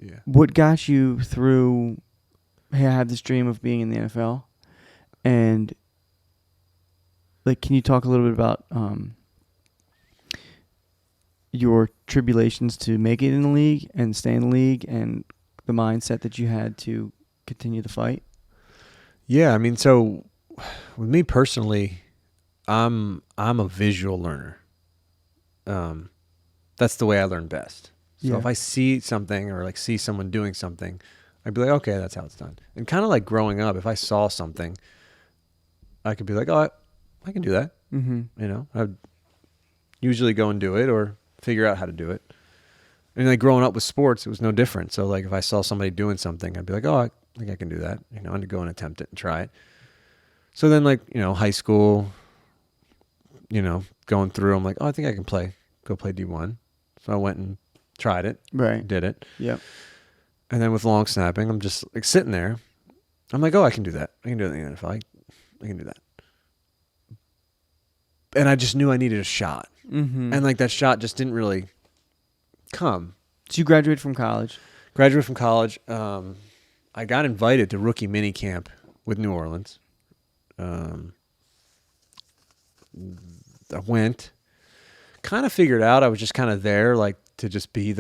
Yeah. What got you through, hey, I have this dream of being in the NFL? And, like, can you talk a little bit about your tribulations to make it in the league and stay in the league and the mindset that you had to continue the fight? Yeah, I mean, so with me personally, I'm a visual learner. That's the way I learn best. So if I see something or like see someone doing something, I'd be like, okay, that's how it's done. And kind of like growing up, if I saw something, I could be like, oh, I can do that. Mm-hmm. You know, I'd usually go and do it or figure out how to do it. And like growing up with sports, it was no different. So like if I saw somebody doing something, I'd be like, oh, I think I can do that. You know, and to go and attempt it and try it. So then like, you know, high school, you know, going through, I'm like, oh, I think I can go play D1. So I went and tried it. Right. Did it. Yep. And then with long snapping, I'm just like sitting there. I'm like, oh, I can do that. I can do it in the NFL. I can do that. And I just knew I needed a shot. Mm-hmm. And like that shot just didn't really come. So you graduated from college. Graduated from college. I got invited to rookie mini camp with New Orleans. I went. Kind of figured out I was just kind of there, like to just be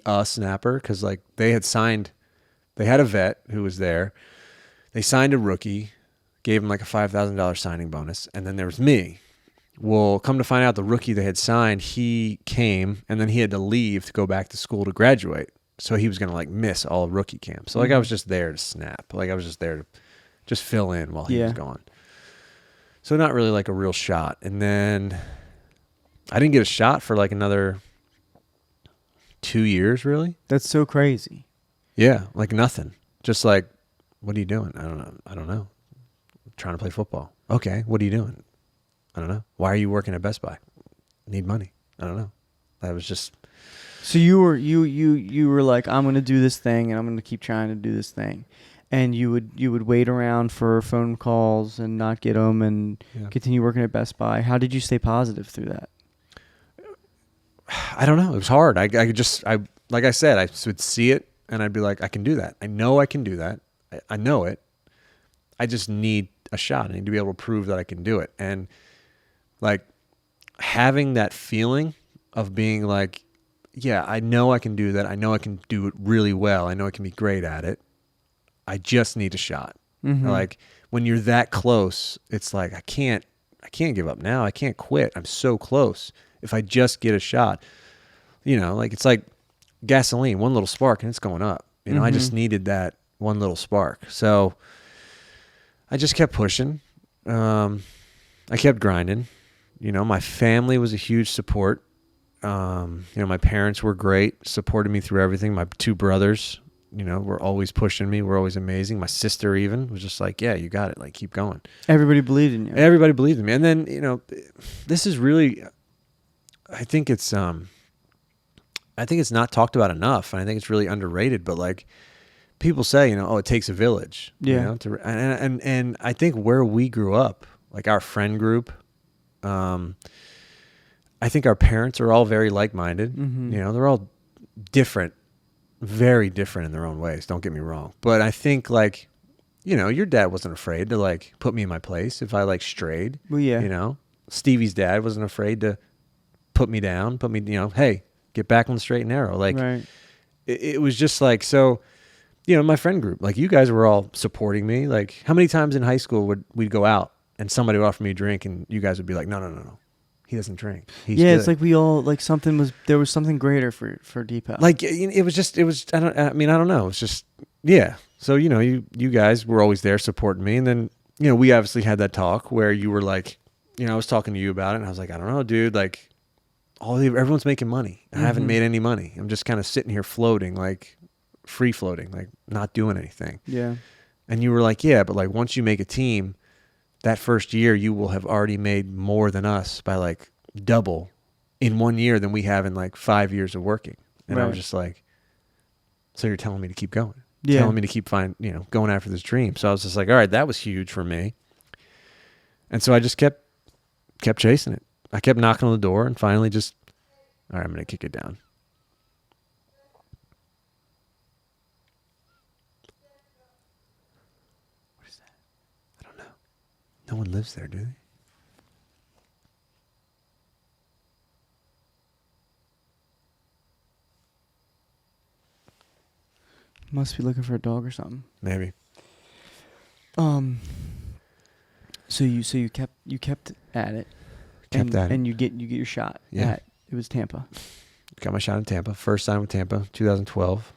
a snapper, because like they had a vet who was there. They signed a rookie, gave him like a $5,000 signing bonus, and then there was me. Well, come to find out, the rookie they had signed, he came and then he had to leave to go back to school to graduate. So he was going to like miss all of rookie camp. So like I was just there to snap. Like I was just there to just fill in while he was gone. So not really like a real shot. And then I didn't get a shot for like another 2 years, really. That's so crazy. Yeah, like nothing. Just like, what are you doing? I don't know. I'm trying to play football. Okay, what are you doing? I don't know. Why are you working at Best Buy? Need money. I don't know. That was just. So you were like, I'm going to do this thing and I'm going to keep trying to do this thing. And you would wait around for phone calls and not get them and continue working at Best Buy. How did you stay positive through that? I don't know. It was hard. I like I said, I would see it and I'd be like, I can do that. I know I can do that. I know it. I just need a shot. I need to be able to prove that I can do it. And like having that feeling of being like, yeah, I know I can do that. I know I can do it really well. I know I can be great at it. I just need a shot. Mm-hmm. Like when you're that close, it's like, I can't give up now. I can't quit. I'm so close. If I just get a shot, you know, like it's like gasoline, one little spark and it's going up. You know, I just needed that one little spark. So I just kept pushing. I kept grinding. You know, my family was a huge support. You know, my parents were great, supported me through everything. My two brothers, you know, were always pushing me, were always amazing. My sister even was just like, yeah, you got it. Like, keep going. Everybody believed in you. Everybody believed in me. And then, you know, this is really, I think it's not talked about enough. And I think it's really underrated, but like people say, you know, oh, it takes a village. Yeah. You know, and I think where we grew up, like our friend group, I think our parents are all very like-minded. Mm-hmm. You know, they're all different, very different in their own ways. Don't get me wrong. But I think like, you know, your dad wasn't afraid to like put me in my place if I like strayed. Well, yeah. You know, Stevie's dad wasn't afraid to put me down, you know, hey, get back on the straight and narrow. Like right. it was just like, so, you know, my friend group, like you guys were all supporting me. Like how many times in high school would we go out and somebody would offer me a drink and you guys would be like, no. He doesn't drink. He's good. It's like we all like there was something greater for DePaola. Like it was I don't know. It's just, yeah. So, you know, you guys were always there supporting me. And then, you know, we obviously had that talk where you were like, you know, I was talking to you about it and I was like, I don't know, dude, like everyone's making money. I haven't made any money. I'm just kind of sitting here floating, like free floating, like not doing anything. Yeah. And you were like, yeah, but like once you make a team, that first year you will have already made more than us by like double in 1 year than we have in like 5 years of working. And I was just like, so you're telling me to keep going, telling me to keep going after this dream. So I was just like, all right, that was huge for me. And so I just kept chasing it. I kept knocking on the door and finally just, all right, I'm going to kick it down. No one lives there, do they? Must be looking for a dog or something. Maybe. So you kept at it. And you get your shot. Yeah. It was Tampa. Got my shot in Tampa. First time with Tampa, 2012.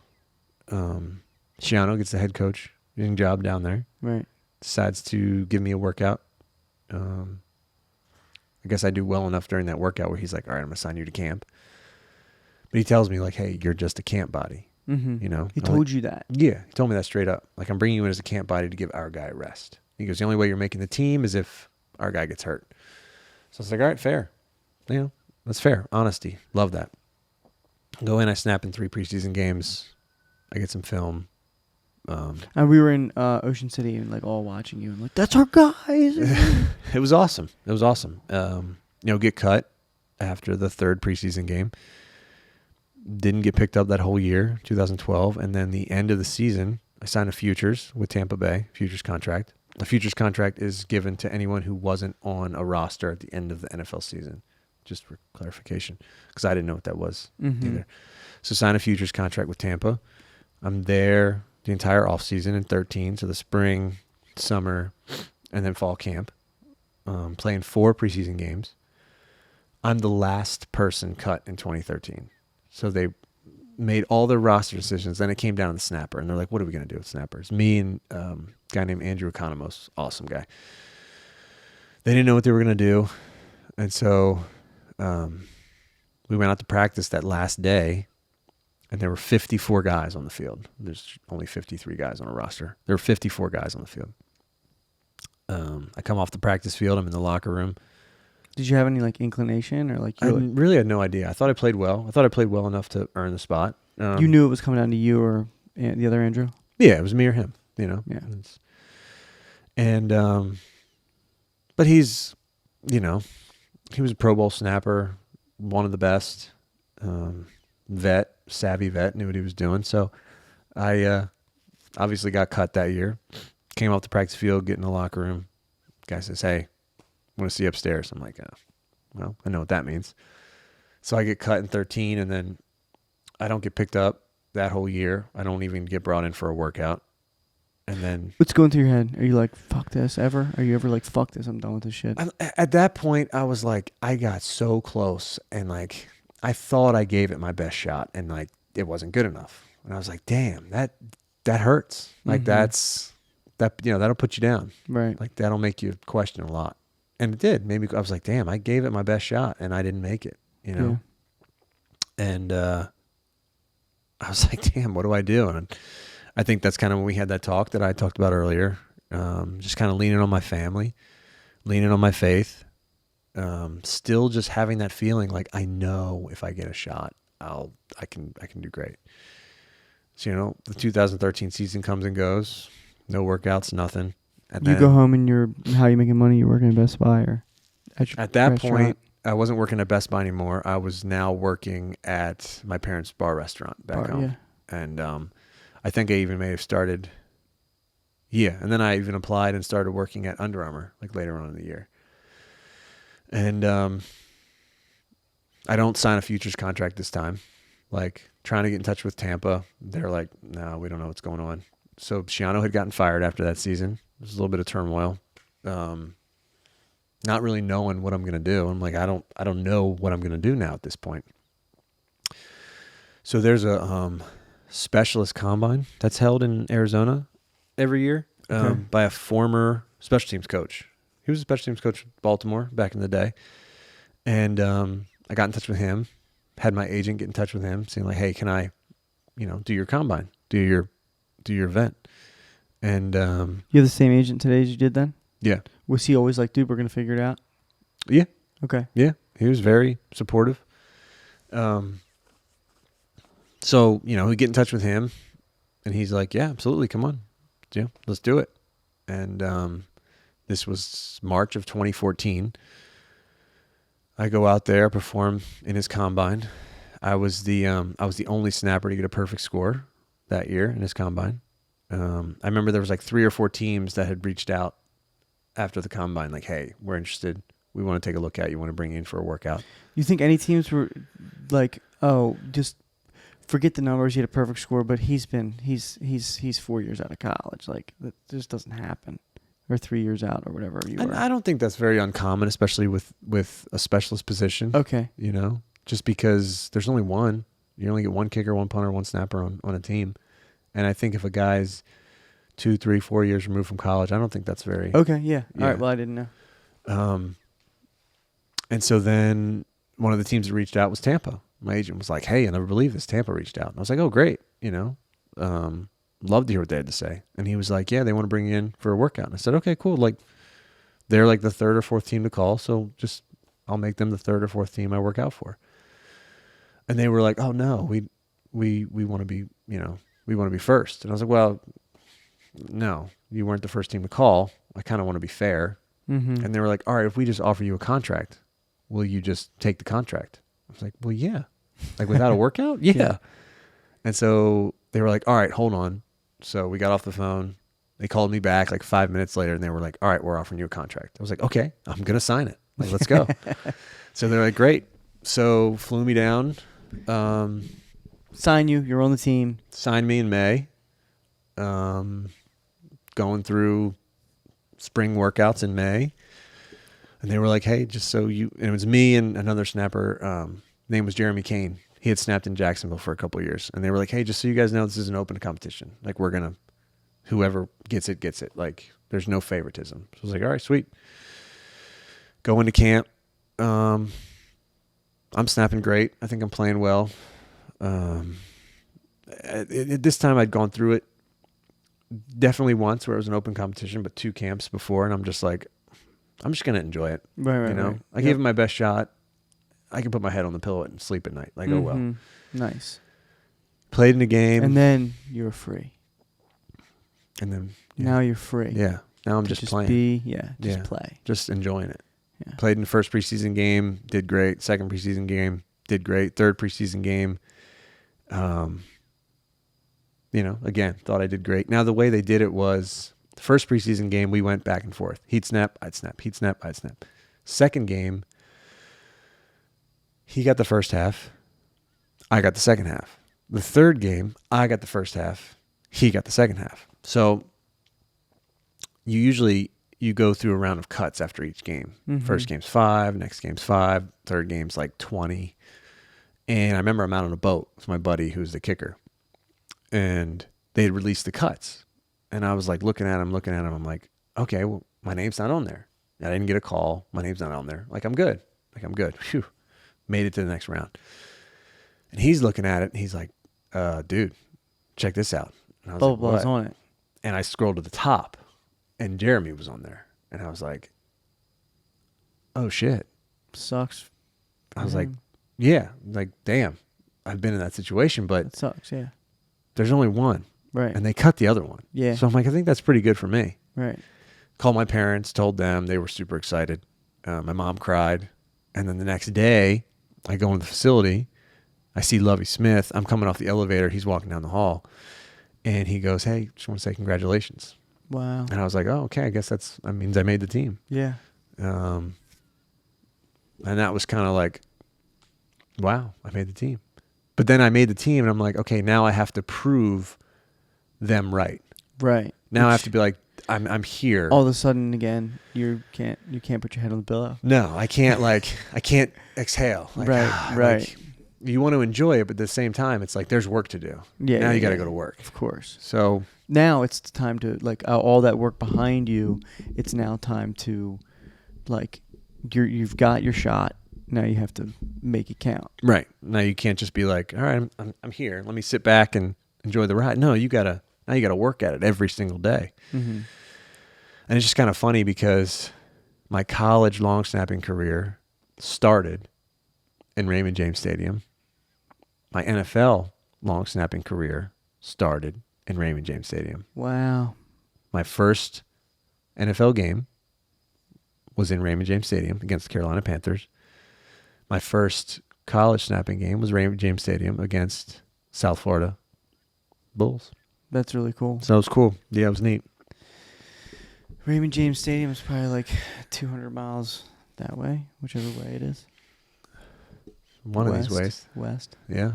Shiano gets the head coach job down there. Right. Decides to give me a workout. I guess I do well enough during that workout where he's like, all right, I'm going to sign you to camp. But he tells me, like, hey, you're just a camp body. Mm-hmm. You know? He told you that? Yeah. He told me that straight up. Like, I'm bringing you in as a camp body to give our guy a rest. He goes, the only way you're making the team is if our guy gets hurt. So I was like, all right, fair. You know, that's fair. Honesty. Love that. Go in, I snap in 3 preseason games. I get some film. And we were in Ocean City and like all watching you and like, that's our guys. It was awesome. It was awesome. Get cut after the 3rd preseason game. Didn't get picked up that whole year, 2012. And then the end of the season, I signed a futures with Tampa Bay, futures contract. The futures contract is given to anyone who wasn't on a roster at the end of the NFL season, just for clarification, because I didn't know what that was either. So sign a futures contract with Tampa. I'm there the entire offseason in 13, so the spring, summer, and then fall camp, playing 4 preseason games. I'm the last person cut in 2013. So they made all their roster decisions. Then it came down to the snapper, and they're like, what are we going to do with snappers? Me and a guy named Andrew DePaola, awesome guy. They didn't know what they were going to do. And so we went out to practice that last day, and there were 54 guys on the field. There's only 53 guys on a roster. There were 54 guys on the field. I come off the practice field. I'm in the locker room. Did you have any like inclination or like? I really had no idea. I thought I played well. I thought I played well enough to earn the spot. You knew it was coming down to you or the other Andrew? Yeah, it was me or him, you know? Yeah. And, but he's, he was a Pro Bowl snapper, one of the best, savvy vet, knew what he was doing. So I obviously got cut that year. Came off the practice field, get in the locker room. Guy says, hey, I want to see you upstairs. I'm like, well, I know what that means. So I get cut in 13, and then I don't get picked up that whole year. I don't even get brought in for a workout. And then what's going through your head? Are you like, fuck this ever? Are you ever like, fuck this, I'm done with this shit? At that point, I was like, I got so close, and like, I thought I gave it my best shot, and like, it wasn't good enough. And I was like, damn, that hurts. Like that'll put you down. Right. Like that'll make you question a lot. And it did. Maybe I was like, damn, I gave it my best shot, and I didn't make it, Yeah. And I was like, damn, what do I do? And I think that's kind of when we had that talk that I talked about earlier. Just kind of leaning on my family, leaning on my faith. Still just having that feeling like I know if I get a shot, I can do great. So, the 2013 season comes and goes. No workouts, nothing. And you go home and how you making money? You're working at Best Buy or at that point, I wasn't working at Best Buy anymore. I was now working at my parents' bar restaurant back home. Yeah. And I think I even may have started. Yeah, and then I even applied and started working at Under Armour like later on in the year. And I don't sign a futures contract this time. Like trying to get in touch with Tampa, they're like, no, we don't know what's going on. So Shiano had gotten fired after that season. There's a little bit of turmoil. Not really knowing what I'm going to do. I'm like, I don't know what I'm going to do now at this point. So there's a specialist combine that's held in Arizona every year by a former special teams coach. He was a special teams coach with Baltimore back in the day. And I got in touch with him, had my agent get in touch with him, saying like, hey, can I, do your combine, do your event? And you have the same agent today as you did then? Yeah. Was he always like, dude, we're going to figure it out? Yeah. Okay. Yeah. He was very supportive. So, we get in touch with him, and he's like, yeah, absolutely. Come on. Yeah, let's do it. And this was March of 2014. I go out there, perform in his combine. I was the only snapper to get a perfect score that year in his combine. I remember there was like 3 or 4 teams that had reached out after the combine, like, hey, we're interested. We want to take a look at you. Want to bring you in for a workout. You think any teams were like, oh, just forget the numbers. He had a perfect score, but he's 4 years out of college. Like that just doesn't happen, or 3 years out, or whatever you were. I don't think that's very uncommon, especially with a specialist position. Okay. You know, just because there's only one. You only get one kicker, one punter, one snapper on a team. And I think if a guy's 2, 3, 4 years removed from college, I don't think that's very... Okay, yeah. All right, well, I didn't know. And so then one of the teams that reached out was Tampa. My agent was like, hey, I never believe this. Tampa reached out. And I was like, oh, great. You know, love to hear what they had to say. And he was like, yeah, they want to bring you in for a workout. And I said, okay, cool. Like, they're like the third or fourth team to call. So just, I'll make them the third or fourth team I work out for. And they were like, oh, no, we want to be, you know, we want to be first. And I was like, well, no, you weren't the first team to call. I kind of want to be fair. Mm-hmm. And they were like, all right, if we just offer you a contract, will you just take the contract? I was like, well, yeah. Like without a workout? Yeah. Yeah. And so they were like, all right, hold on. So we got off the phone. They called me back like 5 minutes later and they were like, all right, we're offering you a contract. I was like, okay, I'm going to sign it. Like, let's go. So they're like, great. So flew me down. Sign you. You're on the team. Signed me in May. Going through spring workouts in May. And they were like, hey, just so you... And it was me and another snapper. Name was Jeremy Kane. He had snapped in Jacksonville for a couple of years. And they were like, hey, just so you guys know, this is an open competition. Like, we're going to... Whoever gets it, gets it. Like, there's no favoritism. So I was like, all right, sweet. Go into camp. I'm snapping great. I think I'm playing well. At this time, I'd gone through it definitely once where it was an open competition, but 2 camps before, and I'm just like, I'm just going to enjoy it. Right, you know? Right. I gave it my best shot. I can put my head on the pillow and sleep at night. Like, oh, well. Nice. Played in the game. And then you're free. And then... Now you're free. Yeah. Now I'm just playing. Just play. Just enjoying it. Yeah. Played in the first preseason game, did great. Second preseason game, did great. Third preseason game, you know, again, thought I did great. Now, the way they did it was the first preseason game, we went back and forth. He'd snap, I'd snap. He'd snap, I'd snap. Second game, he got the first half. I got the second half. The third game, I got the first half. He got the second half. So you go through a round of cuts after each game. Mm-hmm. First game's 5, next game's 5, third game's like 20. And I remember I'm out on a boat with my buddy who's the kicker. And they had released the cuts. And I was like looking at him. I'm like, okay, well, my name's not on there. I didn't get a call. My name's not on there. Like, I'm good. Phew. Made it to the next round. And he's looking at it and he's like, dude, check this out. And I was like, Bubba's on it. And I scrolled to the top and Jeremy was on there. And I was like, oh shit. Sucks. I was like, yeah, like, damn, I've been in that situation, but it sucks. Yeah. there's only one. Right. And they cut the other one. Yeah. So I'm like, I think that's pretty good for me. Right. Called my parents, told them. They were super excited. My mom cried. And then the next day, I go into the facility. I see Lovie Smith. I'm coming off the elevator. He's walking down the hall. And he goes, hey, just want to say congratulations. Wow. And I was like, oh, okay. I guess that means I made the team. Yeah. And that was kind of like, wow, I made the team. But then I made the team and I'm like, okay, now I have to prove them right. Right. Now I have to be like, I'm here. All of a sudden, again, you can't put your head on the pillow. No, I can't I can't exhale. Like, right. Like, you want to enjoy it, but at the same time, it's like there's work to do. Yeah. Now you got to go to work. Of course. So now it's time to, like, all that work behind you. It's now time to, like, you've got your shot. Now you have to make it count. Right. Now you can't just be like, all right, I'm here. Let me sit back and enjoy the ride. No, now you got to work at it every single day. Mm-hmm. And it's just kind of funny because my college long snapping career started in Raymond James Stadium. My NFL long snapping career started in Raymond James Stadium. Wow. My first NFL game was in Raymond James Stadium against the Carolina Panthers. My first college snapping game was Raymond James Stadium against South Florida Bulls. That's really cool. So it was cool. Yeah, it was neat. Raymond James Stadium is probably like 200 miles that way, whichever way it is. One of these ways. West. Yeah.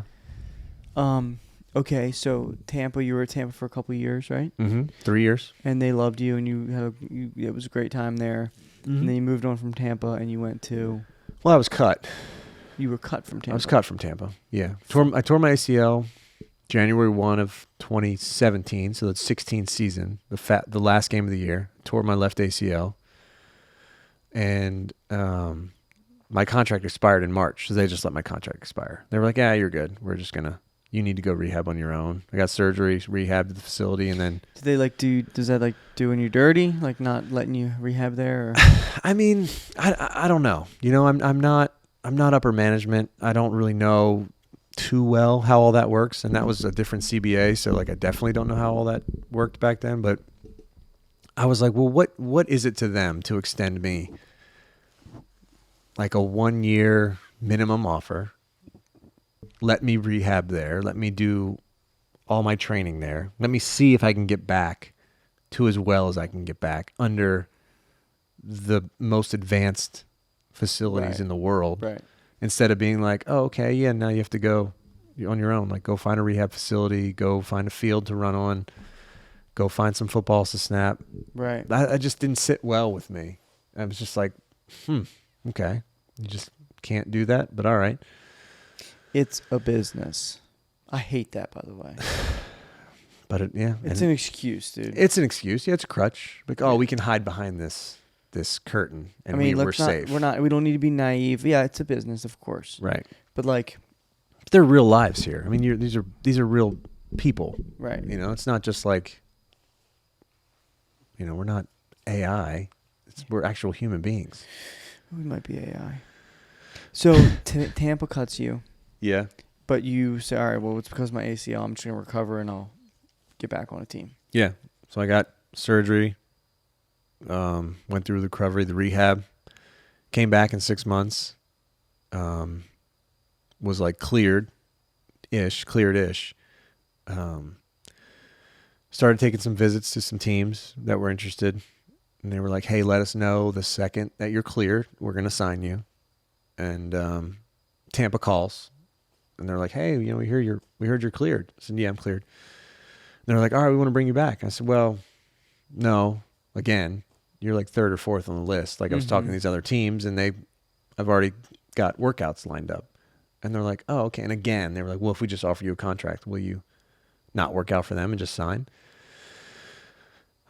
Okay, so Tampa, you were at Tampa for a couple of years, right? Mm-hmm. 3 years. And they loved you, and it was a great time there. Mm-hmm. And then you moved on from Tampa, and you went to. Well, I was cut. You were cut from Tampa. I was cut from Tampa. Yeah. I tore my ACL January 1 of 2017, so that's 16th season, the last game of the year. Tore my left ACL. And my contract expired in March, so they just let my contract expire. They were like, "Yeah, you're good. You need to go rehab on your own." I got surgery, rehabbed at the facility, and then. Do they does that doing you dirty? Like not letting you rehab there? Or? I mean, I don't know. I'm not upper management. I don't really know too well how all that works, and that was a different CBA, so I definitely don't know how all that worked back then. But I was like, well, what is it to them to extend me like a 1-year minimum offer? Let me rehab there. Let me do all my training there. Let me see if I can get back to as well as I can get back under the most advanced facilities in the world. Right. Instead of being like, oh, okay, yeah, now you have to go on your own. Like, go find a rehab facility, go find a field to run on, go find some footballs to snap. Right. I just didn't sit well with me. I was just like, okay, you just can't do that, but all right. It's a business. I hate that, by the way. But it's an excuse, dude. It's an excuse. Yeah, it's a crutch. Like, we can hide behind this curtain, and we're safe. We don't need to be naive. Yeah, it's a business, of course. Right. But they're real lives here. I mean, these are real people. Right. It's not just like, we're not AI. We're actual human beings. We might be AI. So Tampa cuts you. Yeah. But you say, all right, well, it's because of my ACL. I'm just going to recover, and I'll get back on a team. Yeah. So I got surgery, went through the recovery, the rehab, came back in 6 months, was like cleared-ish. Started taking some visits to some teams that were interested, and they were like, hey, let us know the second that you're cleared. We're going to sign you. And Tampa calls. And they're like, hey, we heard you're cleared. I said, yeah, I'm cleared. And they're like, all right, we want to bring you back. I said, well, no, again, you're like third or fourth on the list. Like I was talking to these other teams, and I've already got workouts lined up. And they're like, oh, okay. And again, they were like, well, if we just offer you a contract, will you not work out for them and just sign?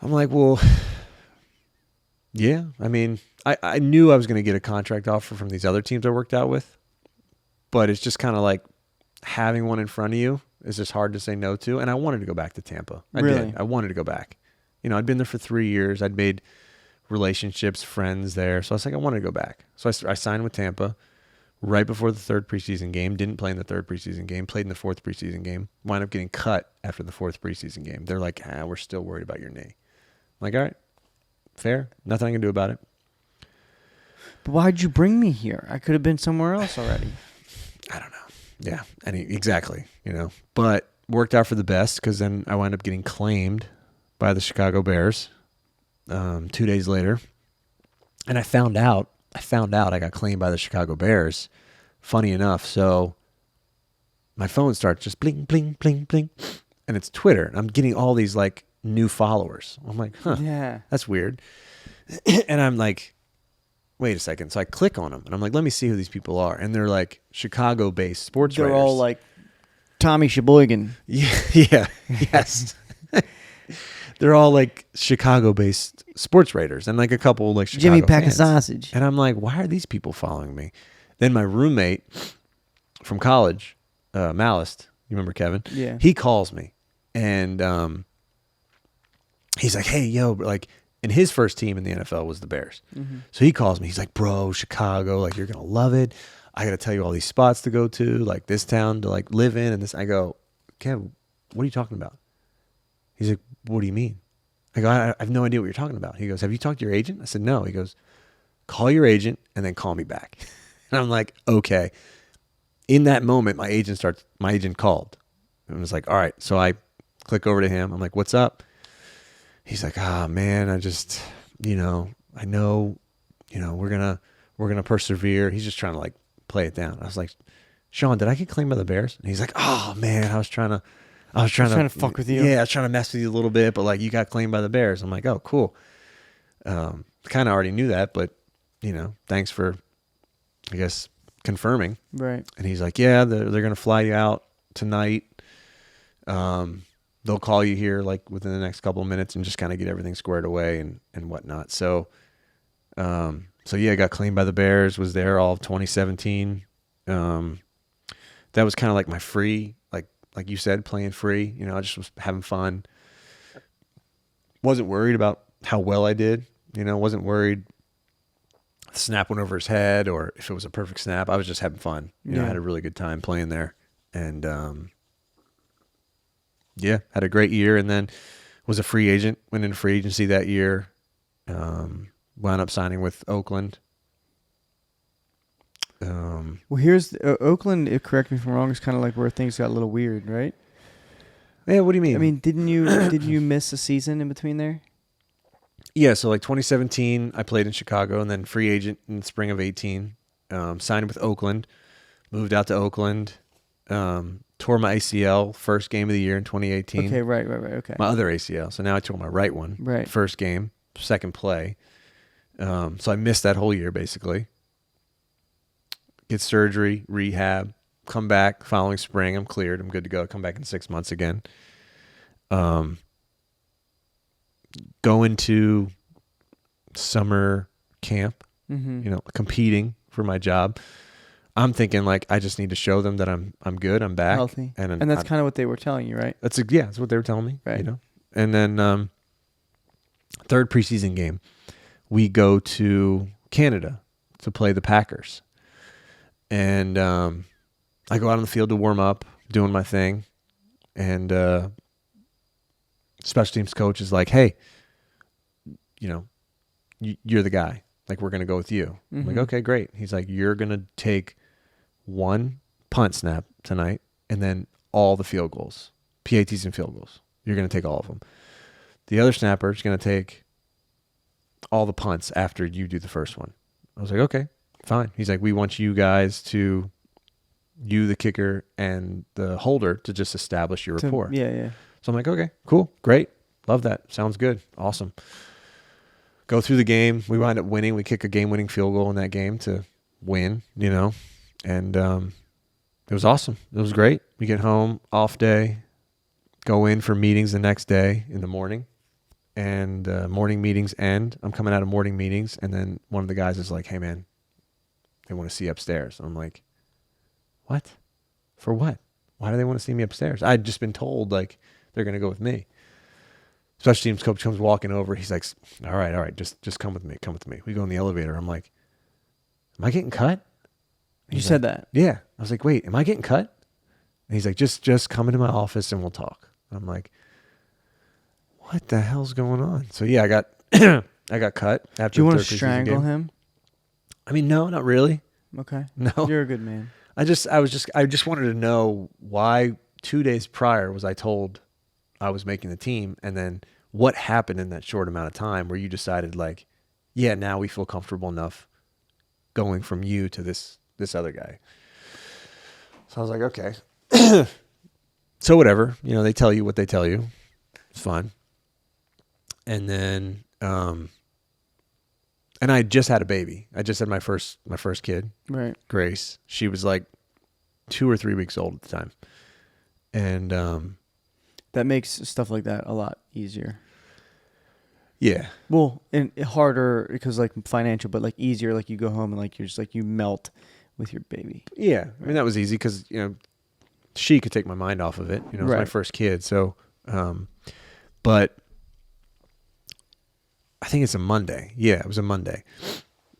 I'm like, well, yeah. I mean, I knew I was going to get a contract offer from these other teams I worked out with, but it's just kind of like, having one in front of you is just hard to say no to. And I wanted to go back to Tampa. I did. I wanted to go back. I'd been there for 3 years. I'd made relationships, friends there. So I was like, I wanted to go back. So I signed with Tampa right before the third preseason game. Didn't play in the third preseason game. Played in the fourth preseason game. Wound up getting cut after the fourth preseason game. They're like, we're still worried about your knee. I'm like, all right, fair. Nothing I can do about it. But why'd you bring me here? I could have been somewhere else already. I don't know. Yeah, exactly, but worked out for the best, because then I wound up getting claimed by the Chicago Bears 2 days later. And I found out I got claimed by the Chicago Bears. Funny enough, so my phone starts just bling, bling, bling, bling, and it's Twitter. And I'm getting all these like new followers. I'm like, yeah, that's weird. And I'm like, wait a second. So I click on them, and I'm like, let me see who these people are. And they're like Chicago-based sports writers. They're all like Tommy Sheboygan. Yeah, yes. They're all like Chicago-based sports writers, and like a couple like Chicago Jimmy Pack of fans. Sausage. And I'm like, why are these people following me? Then my roommate from college, Malist, you remember Kevin? Yeah. He calls me, and he's like, hey, yo, like, and his first team in the NFL was the Bears. Mm-hmm. So he calls me. He's like, bro, Chicago, like, you're going to love it. I got to tell you all these spots to go to, like this town to like live in. And this, I go, Kev, what are you talking about? He's like, what do you mean? I go, I have no idea what you're talking about. He goes, have you talked to your agent? I said, no. He goes, call your agent and then call me back. And I'm like, okay. In that moment, my agent called and was like, all right. So I click over to him. I'm like, what's up? He's like, man, I know, we're gonna persevere. He's just trying to like play it down. I was like, Sean, did I get claimed by the Bears? And he's like, oh man, I was trying to fuck with you. Yeah, I was trying to mess with you a little bit, but like you got claimed by the Bears. I'm like, oh, cool. Kind of already knew that, but thanks for, I guess, confirming. Right. And he's like, yeah, they're gonna fly you out tonight. They'll call you here like within the next couple of minutes and just kind of get everything squared away and whatnot. So, yeah, I got claimed by the Bears, was there all of 2017. That was kind of like my free, like you said, playing free. I just was having fun. Wasn't worried about how well I did. Wasn't worried the snap went over his head or if it was a perfect snap. I was just having fun. I had a really good time playing there. And, yeah, had a great year, and then was a free agent, went into free agency that year, wound up signing with Oakland. Well, here's Oakland, correct me if I'm wrong, is kind of like where things got a little weird, right? Yeah, what do you mean? I mean, did you miss a season in between there? Yeah, so like 2017, I played in Chicago, and then free agent in the spring of 18. Signed with Oakland, moved out to Oakland, tore my ACL first game of the year in 2018. Okay, right, okay. My other ACL, so now I tore my right one. Right. First game, second play. So I missed that whole year basically. Get surgery, rehab, come back following spring. I'm cleared. I'm good to go. Come back in 6 months again. Go into summer camp, competing for my job. I'm thinking like I just need to show them that I'm good, I'm back, healthy, and that's kind of what they were telling you, right? That's what they were telling me, right? And then third preseason game, we go to Canada to play the Packers, and I go out on the field to warm up, doing my thing, and special teams coach is like, "Hey, you're the guy. Like we're gonna go with you." I'm like, "Okay, great." He's like, "You're gonna take one punt snap tonight, and then all the field goals, PATs and field goals. You're going to take all of them. The other snapper is going to take all the punts after you do the first one." I was like, okay, fine. He's like, "We want you guys to, you, the kicker, and the holder to just establish your rapport." Yeah. So I'm like, okay, cool, great. Love that. Sounds good. Awesome. Go through the game. We wind up winning. We kick a game-winning field goal in that game to win, And it was awesome. It was great. We get home, off day, go in for meetings the next day in the morning, and morning meetings end. I'm coming out of morning meetings, and then one of the guys is like, "Hey, man, they want to see you upstairs." And I'm like, "What? For what? Why do they want to see me upstairs?" I'd just been told, like, they're going to go with me. Special teams coach comes walking over. He's like, all right, just come with me. Come with me. We go in the elevator. I'm like, "Am I getting cut?" You said that? Yeah. I was like, "Wait, am I getting cut?" And he's like, just come into my office and we'll talk. I'm like, what the hell's going on? So yeah, I got I got cut after. Do you want the to third preseason strangle game. him? I mean, no, not really. Okay. No. You're a good man. I just wanted to know why 2 days prior was I told I was making the team, and then what happened in that short amount of time where you decided like, yeah, now we feel comfortable enough going from you to this other guy. So I was like, okay. So whatever, they tell you what they tell you. It's fine. And then, and I just had a baby. I just had my first kid, Right. Grace. She was like 2 or 3 weeks old at the time. And, that makes stuff like that a lot easier. yeah. Well, and harder because like financial, but like easier. Like you go home and like you're just like you melt with your baby. Yeah. I mean, that was easy because, she could take my mind off of it. It was my first kid. So, but I think it's a Monday. Yeah, it was a Monday.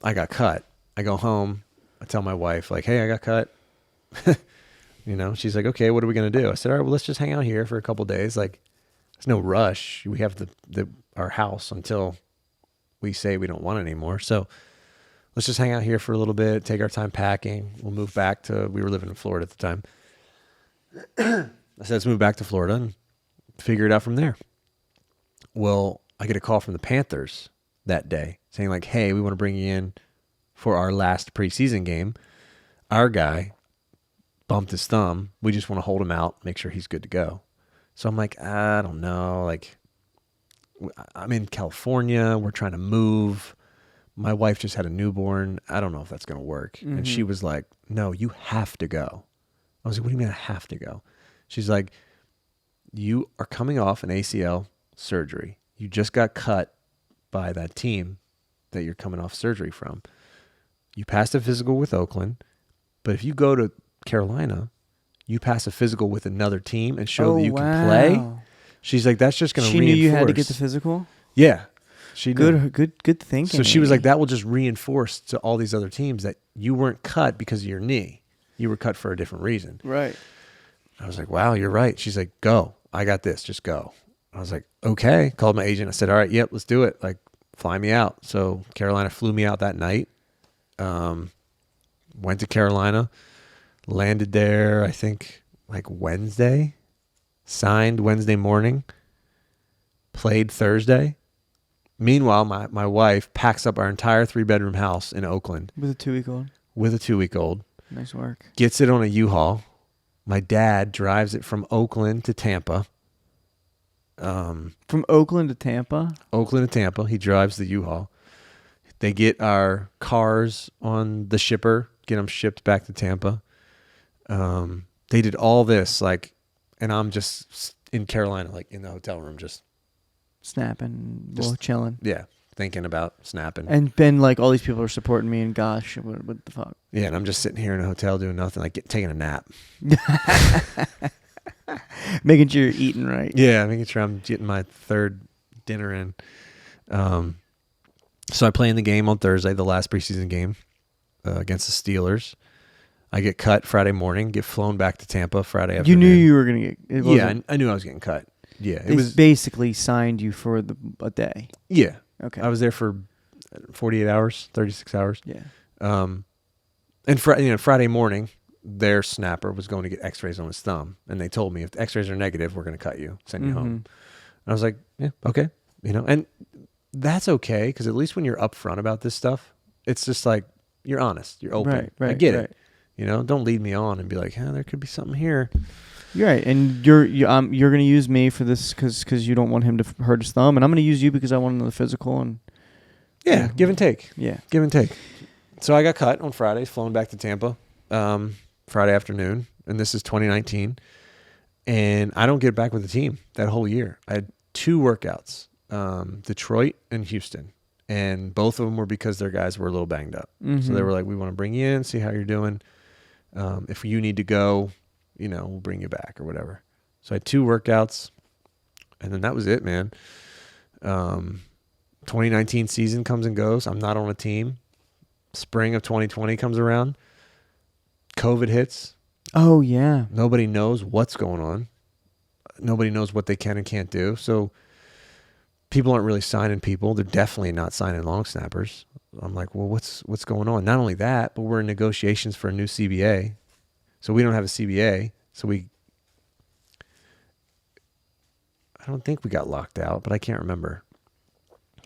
I got cut. I go home. I tell my wife, like, "Hey, I got cut." She's like, "Okay, what are we going to do?" I said, "All right, well, let's just hang out here for a couple of days. Like, there's no rush. We have our house until we say we don't want it anymore. So let's just hang out here for a little bit, take our time packing. We'll move back we were living in Florida at the time. I said, let's move back to Florida and figure it out from there." Well, I get a call from the Panthers that day saying like, hey, we want to bring you in for our last preseason game. Our guy bumped his thumb. We just want to hold him out, make sure he's good to go. So I'm like, I don't know. Like, I'm in California. We're trying to move. My wife just had a newborn. I don't know if that's going to work. Mm-hmm. And she was like, no, you have to go. I was like, what do you mean I have to go? She's like, you are coming off an ACL surgery. You just got cut by that team that you're coming off surgery from. You passed a physical with Oakland, but if you go to Carolina, you pass a physical with another team and show that you can play. She's like, that's just going to reinforce. She knew you had to get the physical? Yeah. She knew. Good thinking. So she was like, that will just reinforce to all these other teams that you weren't cut because of your knee. You were cut for a different reason. Right. I was like, wow, you're right. She's like, go. I got this. Just go. I was like, okay. Called my agent. I said, all right, yep, let's do it. Like, fly me out. So Carolina flew me out that night. Went to Carolina, landed there, I think, like Wednesday. Signed Wednesday morning. Played Thursday. Meanwhile, my wife packs up our entire 3-bedroom house in Oakland. With a 2-week-old? With a 2-week-old. Nice work. Gets it on a U-Haul. My dad drives it from Oakland to Tampa. From Oakland to Tampa? Oakland to Tampa. He drives the U-Haul. They get our cars on the shipper, get them shipped back to Tampa. They did all this, like, and I'm just in Carolina, like in the hotel room, just snapping, chilling. Yeah, thinking about snapping. And Ben, like, all these people are supporting me, and gosh, what the fuck? Yeah, and I'm just sitting here in a hotel doing nothing, like taking a nap. Making sure you're eating right. Yeah, making sure I'm getting my third dinner in. So I play in the game on Thursday, the last preseason game against the Steelers. I get cut Friday morning, get flown back to Tampa Friday afternoon. You knew you were going to get... Yeah, I knew I was getting cut. Yeah, They basically signed you for a day. Yeah. Okay. I was there for 48 hours, 36 hours. Yeah. And Friday morning, their snapper was going to get x-rays on his thumb. And they told me, if the x-rays are negative, we're going to cut you, send you home. And I was like, yeah, okay. And that's okay, because at least when you're upfront about this stuff, it's just like, you're honest, you're open. Right, I get it. Don't lead me on and be like, there could be something here. You're right, and you're going to use me for this because you don't want him to hurt his thumb, and I'm going to use you because I want another physical. And yeah, give and take. Yeah, give and take. So I got cut on Friday, flown back to Tampa Friday afternoon, and this is 2019, and I don't get back with the team that whole year. I had 2 workouts, Detroit and Houston, and both of them were because their guys were a little banged up. So they were like, we want to bring you in, see how you're doing. If you need to go, we'll bring you back or whatever. So I had 2 workouts, and then that was it, man. 2019 season comes and goes. I'm not on a team. Spring of 2020 comes around. COVID hits. Oh, yeah. Nobody knows what's going on. Nobody knows what they can and can't do. So people aren't really signing people. They're definitely not signing long snappers. I'm like, well, what's going on? Not only that, but we're in negotiations for a new CBA. So we don't have a CBA. So I don't think we got locked out, but I can't remember.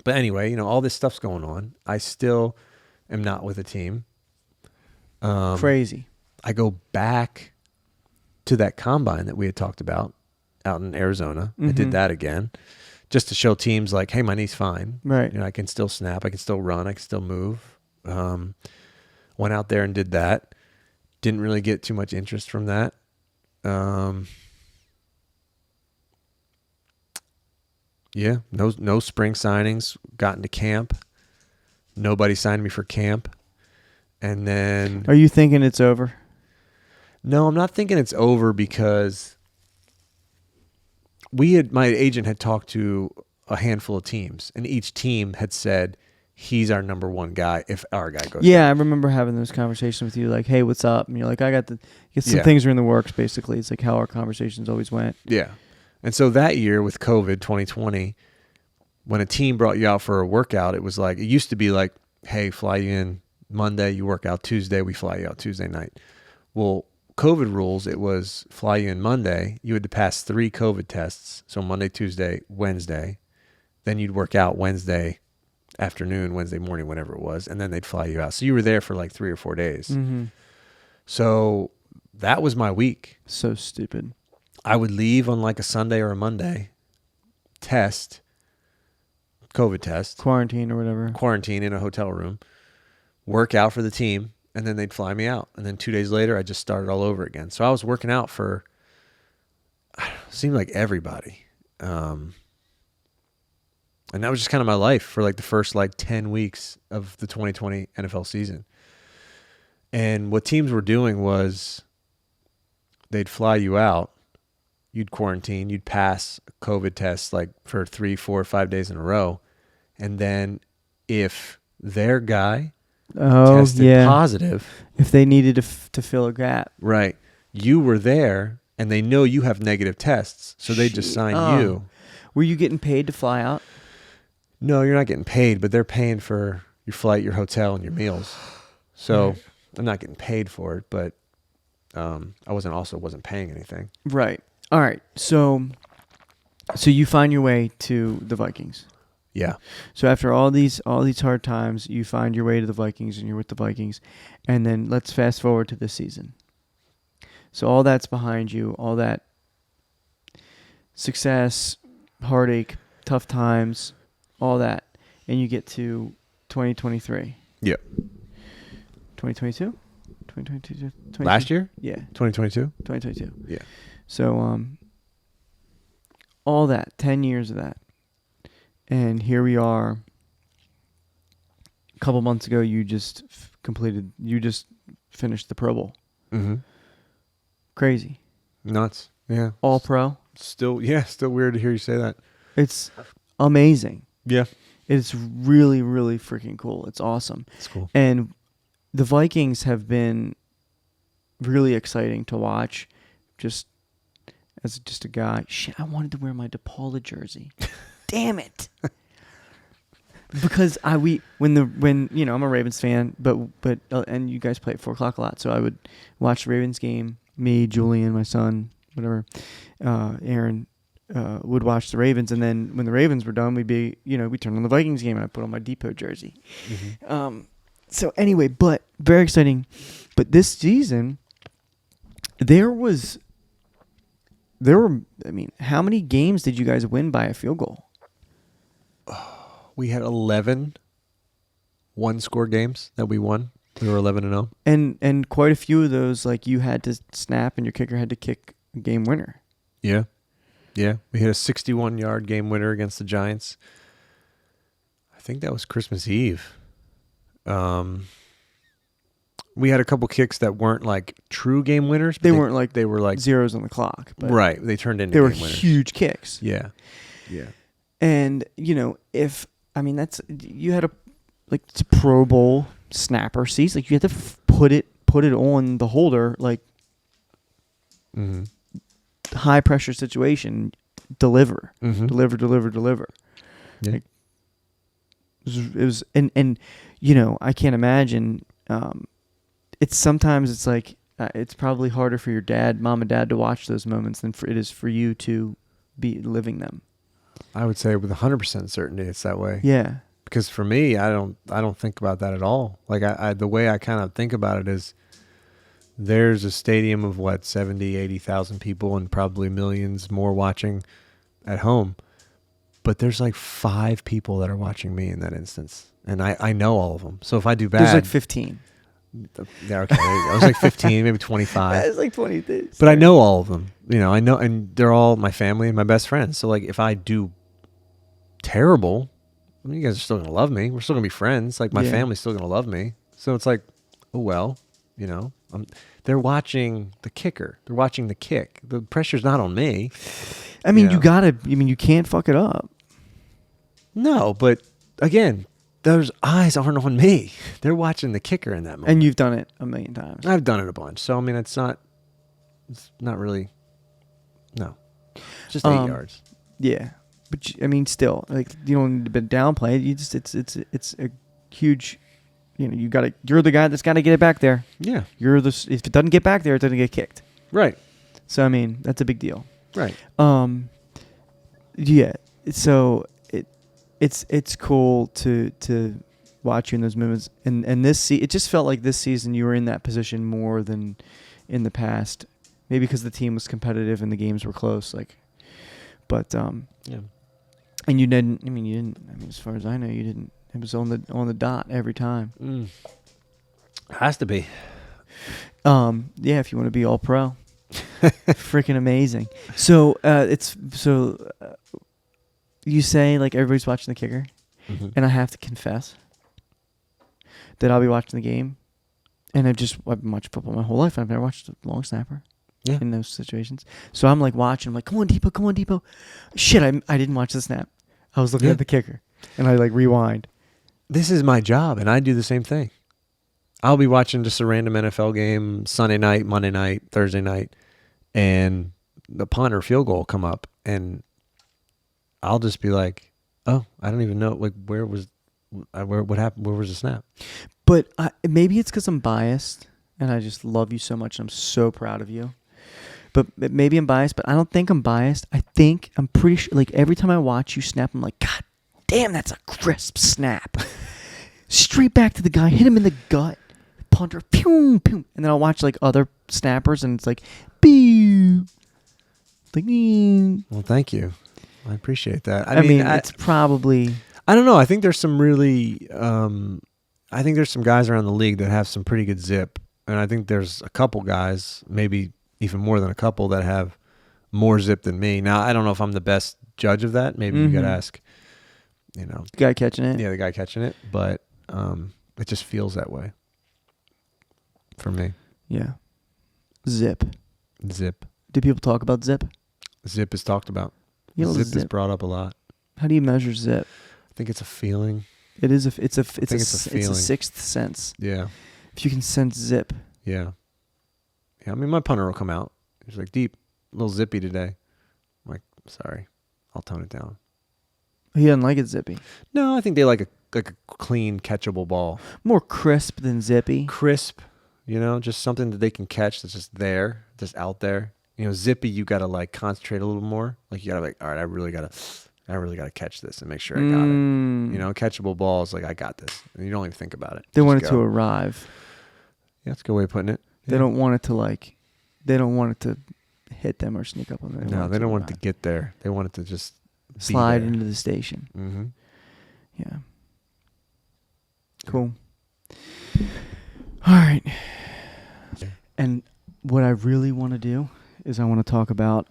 But anyway, all this stuff's going on. I still am not with a team. Crazy. I go back to that combine that we had talked about out in Arizona. I did that again just to show teams like, hey, my knee's fine. Right. I can still snap. I can still run. I can still move. Went out there and did that. Didn't really get too much interest from that. Yeah, no spring signings. Got into camp. Nobody signed me for camp. And then... Are you thinking it's over? No, I'm not thinking it's over because my agent had talked to a handful of teams, and each team had said, he's our number 1 guy if our guy goes Yeah, down. I remember having those conversations with you, like, hey, what's up? And you're like, some things are in the works, basically. It's like how our conversations always went. Yeah. And so that year with COVID, 2020, when a team brought you out for a workout, it was like, it used to be like, hey, fly you in Monday, you work out Tuesday, we fly you out Tuesday night. Well, COVID rules, it was fly you in Monday, you had to pass 3 COVID tests. So Monday, Tuesday, Wednesday. Then you'd work out Wednesday afternoon, Wednesday morning, whatever it was, and then they'd fly you out. So you were there for like 3 or 4 days. Mm-hmm. So that was my week. So stupid. I would leave on like a Sunday or a Monday, test, COVID test, Quarantine or whatever. quarantine in a hotel room, work out for the team, and then they'd fly me out. And then 2 days later, I just started all over again. So I was working out for, seemed like everybody. And that was just kind of my life for like the first like 10 weeks of the 2020 NFL season. And what teams were doing was they'd fly you out, you'd quarantine, you'd pass a COVID test like for 3, 4, 5 days in a row. And then if their guy tested positive, if they needed to fill a gap, right, you were there and they know you have negative tests, so they just sign you. Were you getting paid to fly out? No, you're not getting paid, but they're paying for your flight, your hotel, and your meals. So I'm not getting paid for it, but I wasn't paying anything. Right. All right. So you find your way to the Vikings. Yeah. So after all these hard times, you find your way to the Vikings, and you're with the Vikings. And then let's fast forward to this season. So all that's behind you, all that success, heartache, tough times, all that, and you get to 2023. Yeah. 2022? 2022? Last year? Yeah. 2022? 2022. Yeah. So all that, 10 years of that. And here we are. A couple months ago, you just finished the Pro Bowl. Mm-hmm. Crazy. Nuts. Yeah. All pro. Still weird to hear you say that. It's amazing. Yeah. It's really, really freaking cool. It's awesome. It's cool. And the Vikings have been really exciting to watch. As just a guy. Shit, I wanted to wear my DePaola jersey. Damn it. Because when I'm a Ravens fan, but and you guys play at 4:00 a lot, so I would watch the Ravens game. Me, Julian, my son, whatever, Aaron would watch the Ravens, and then when the Ravens were done, we'd turn on the Vikings game, and I put on my Depot jersey. Mm-hmm. So anyway, but very exciting. But this season, there were. I mean, how many games did you guys win by a field goal? We had 11 one-score games that we won. We were 11-0. And quite a few of those, like, you had to snap and your kicker had to kick a game winner. Yeah. Yeah. We hit a 61-yard game winner against the Giants. I think that was Christmas Eve. We had a couple kicks that weren't like true game winners. They weren't like they were like zeros on the clock. But right. They turned into they were game winners. Huge kicks. Yeah. Yeah. And, you had it's a Pro Bowl snapper seats. Like, you had to put it on the holder, like, high pressure situation, deliver. Mm-hmm. Deliver. Yeah. Like, it was and I can't imagine, it's like, it's probably harder for your mom and dad to watch those moments than it is for you to be living them. I would say with 100% certainty it's that way. Yeah. Because for me, I don't think about that at all. Like, the way I kind of think about it is there's a stadium of 70, 80,000 people and probably millions more watching at home. But there's like 5 people that are watching me in that instance. And I know all of them. So if I do bad. There's like 15. Yeah, okay. I was like 15, maybe 25. It's like 20 days. But I know all of them. I know, and they're all my family and my best friends. So like, if I do terrible, you guys are still going to love me. We're still going to be friends. Like, my family's still going to love me. So it's like, oh, well, they're watching the kicker. They're watching the kick. The pressure's not on me. I mean, you can't fuck it up. No, but again, those eyes aren't on me. They're watching the kicker in that moment. And you've done it a million times. I've done it a bunch. So, I mean, it's not really, no. It's just 8 yards. Yeah. But, still, like, you don't need to downplay it. It's a huge, you're the guy that's got to get it back there. Yeah. If it doesn't get back there, it doesn't get kicked. Right. So, I mean, that's a big deal. Right. Yeah. So it's cool to watch you in those moments. And it just felt like this season you were in that position more than in the past. Maybe because the team was competitive and the games were close. But Yeah. and you didn't. I mean, as far as I know, you didn't. It was on the dot every time. Has to be. Yeah, if you want to be all pro, freaking amazing. So you say like everybody's watching the kicker, and I have to confess that I'll be watching the game, and I've been watching football my whole life. I've never watched a long snapper. Yeah. In those situations. So I'm like watching. I'm like, come on, Depot. Shit, I didn't watch the snap. I was looking at the kicker, and I like rewind. This is my job, and I do the same thing. I'll be watching just a random NFL game Sunday night, Monday night, Thursday night, and the punt or field goal come up, and I'll just be like, oh, I don't even know. Like, what happened? Where was the snap? But maybe it's because I'm biased, and I just love you so much, and I'm so proud of you. But maybe I'm biased, but I don't think I'm biased. I'm pretty sure, like, every time I watch you snap, I'm like, God damn, that's a crisp snap. Straight back to the guy, hit him in the gut, punter, pew, pew. And then I'll watch, like, other snappers, and it's like, pew. Like, well, thank you. I appreciate that. I mean, it's probably... I don't know. I think there's some really... I think there's some guys around the league that have some pretty good zip. And I think there's a couple guys, maybe even more than a couple, that have more zip than me. Now, I don't know if I'm the best judge of that. Maybe you could ask, the guy catching it. Yeah, the guy catching it. But it just feels that way for me. Yeah. Zip. Zip. Do people talk about zip? Zip is talked about. Zip is brought up a lot. How do you measure zip? I think it's a feeling. It is. It's a feeling. It's a sixth sense. Yeah. If you can sense zip. Yeah. Yeah. I mean, my punter will come out. He's like, "Deep, a little zippy today." I'm like, "Sorry, I'll tone it down." He doesn't like it zippy. No, I think they like a clean, catchable ball. More crisp than zippy. Crisp, just something that they can catch that's just there, just out there. Zippy, you gotta like concentrate a little more. Like you gotta like, all right, I really gotta catch this and make sure I got it. Catchable balls, like I got this, and you don't even think about it. They want it to arrive. Yeah, that's a good way of putting it. They don't want it to they don't want it to hit them or sneak up on them. No, they don't want it to get there. They want it to just slide into the station. Mm-hmm. Yeah. Cool. All right. And what I really want to do is I want to talk about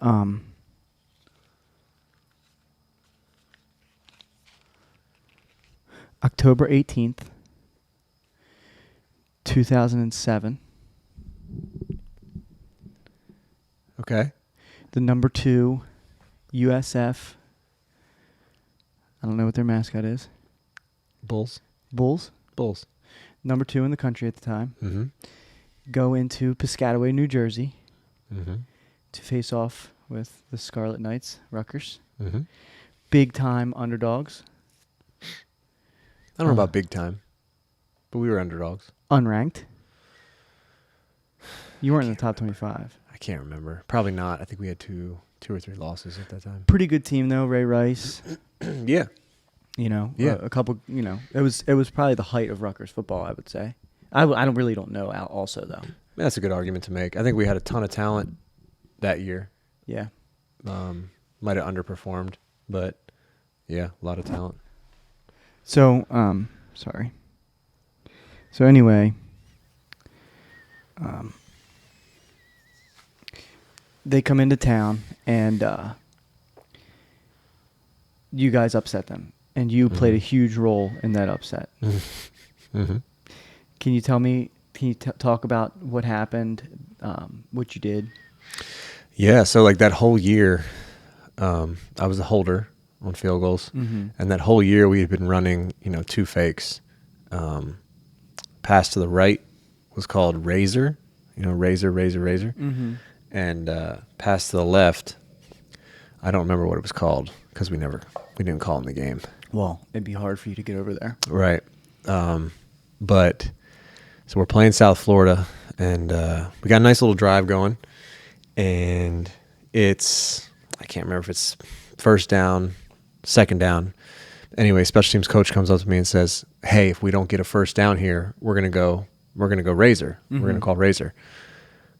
October 18th, 2007. Okay. The number 2 USF. I don't know what their mascot is. Bulls. Number 2 in the country at the time. Mm-hmm. Go into Piscataway, New Jersey, to face off with the Scarlet Knights, Rutgers. Mm-hmm. Big time underdogs. I don't know about big time, but we were underdogs. Unranked. You weren't in the top 25. I can't remember. Probably not. I think we had two or three losses at that time. Pretty good team though. Ray Rice. Yeah. A couple. It was probably the height of Rutgers football, I would say. I don't know. Also though. That's a good argument to make. I think we had a ton of talent that year. Yeah. Might have underperformed, but yeah, a lot of talent. So, sorry. So anyway, they come into town and you guys upset them, and you played a huge role in that upset. Mm-hmm. Can you tell me? Can you talk about what happened? What you did? Yeah. So like that whole year, I was a holder on field goals, and that whole year we had been running, 2 fakes. Pass to the right was called razor, razor, and pass to the left, I don't remember what it was called because we didn't call it in the game. Well, it'd be hard for you to get over there, right? But so we're playing South Florida, and we got a nice little drive going, and I can't remember if it's first down, second down, Anyway, special teams coach comes up to me and says, "Hey, if we don't get a first down here, we're gonna go razor. We're gonna call razor."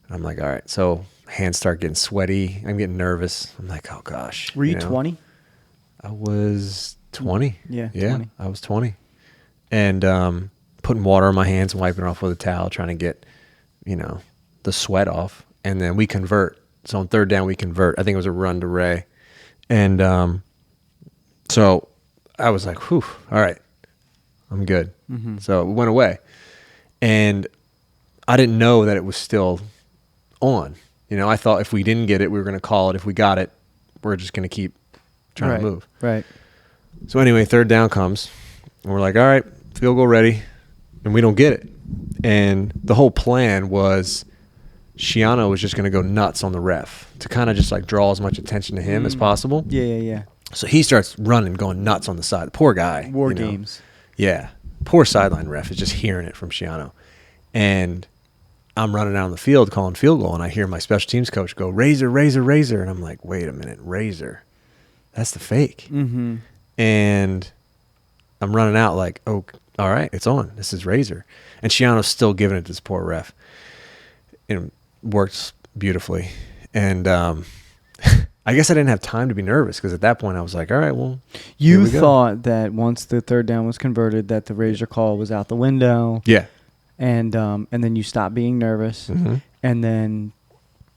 And I'm like, "All right." So hands start getting sweaty. I'm getting nervous. I'm like, "Oh gosh." Were you 20? I was 20. Yeah, 20. I was 20, and putting water on my hands and wiping it off with a towel, trying to get the sweat off. And then we convert. So on third down, we convert. I think it was a run to Ray, and so I was like, "Whew, all right, I'm good." So it went away, and I didn't know that it was still on. I thought if we didn't get it, we were going to call it. If we got it, we're just going to keep trying to move. Right. So anyway, third down comes, and we're like, all right, field goal ready, and we don't get it. And the whole plan was Shiano was just going to go nuts on the ref to kind of just like draw as much attention to him as possible. Yeah. So he starts running, going nuts on the side. The poor guy. War games. Yeah. Poor sideline ref is just hearing it from Shiano. And I'm running down the field calling field goal, and I hear my special teams coach go, razor, razor, razor. And I'm like, wait a minute, razor. That's the fake. Mm-hmm. And I'm running out like, oh, all right, it's on. This is razor. And Shiano's still giving it to this poor ref. It works beautifully. And I guess I didn't have time to be nervous because at that point I was like, all right, well, you thought that once the third down was converted that the razor call was out the window. Yeah. And then you stopped being nervous. And then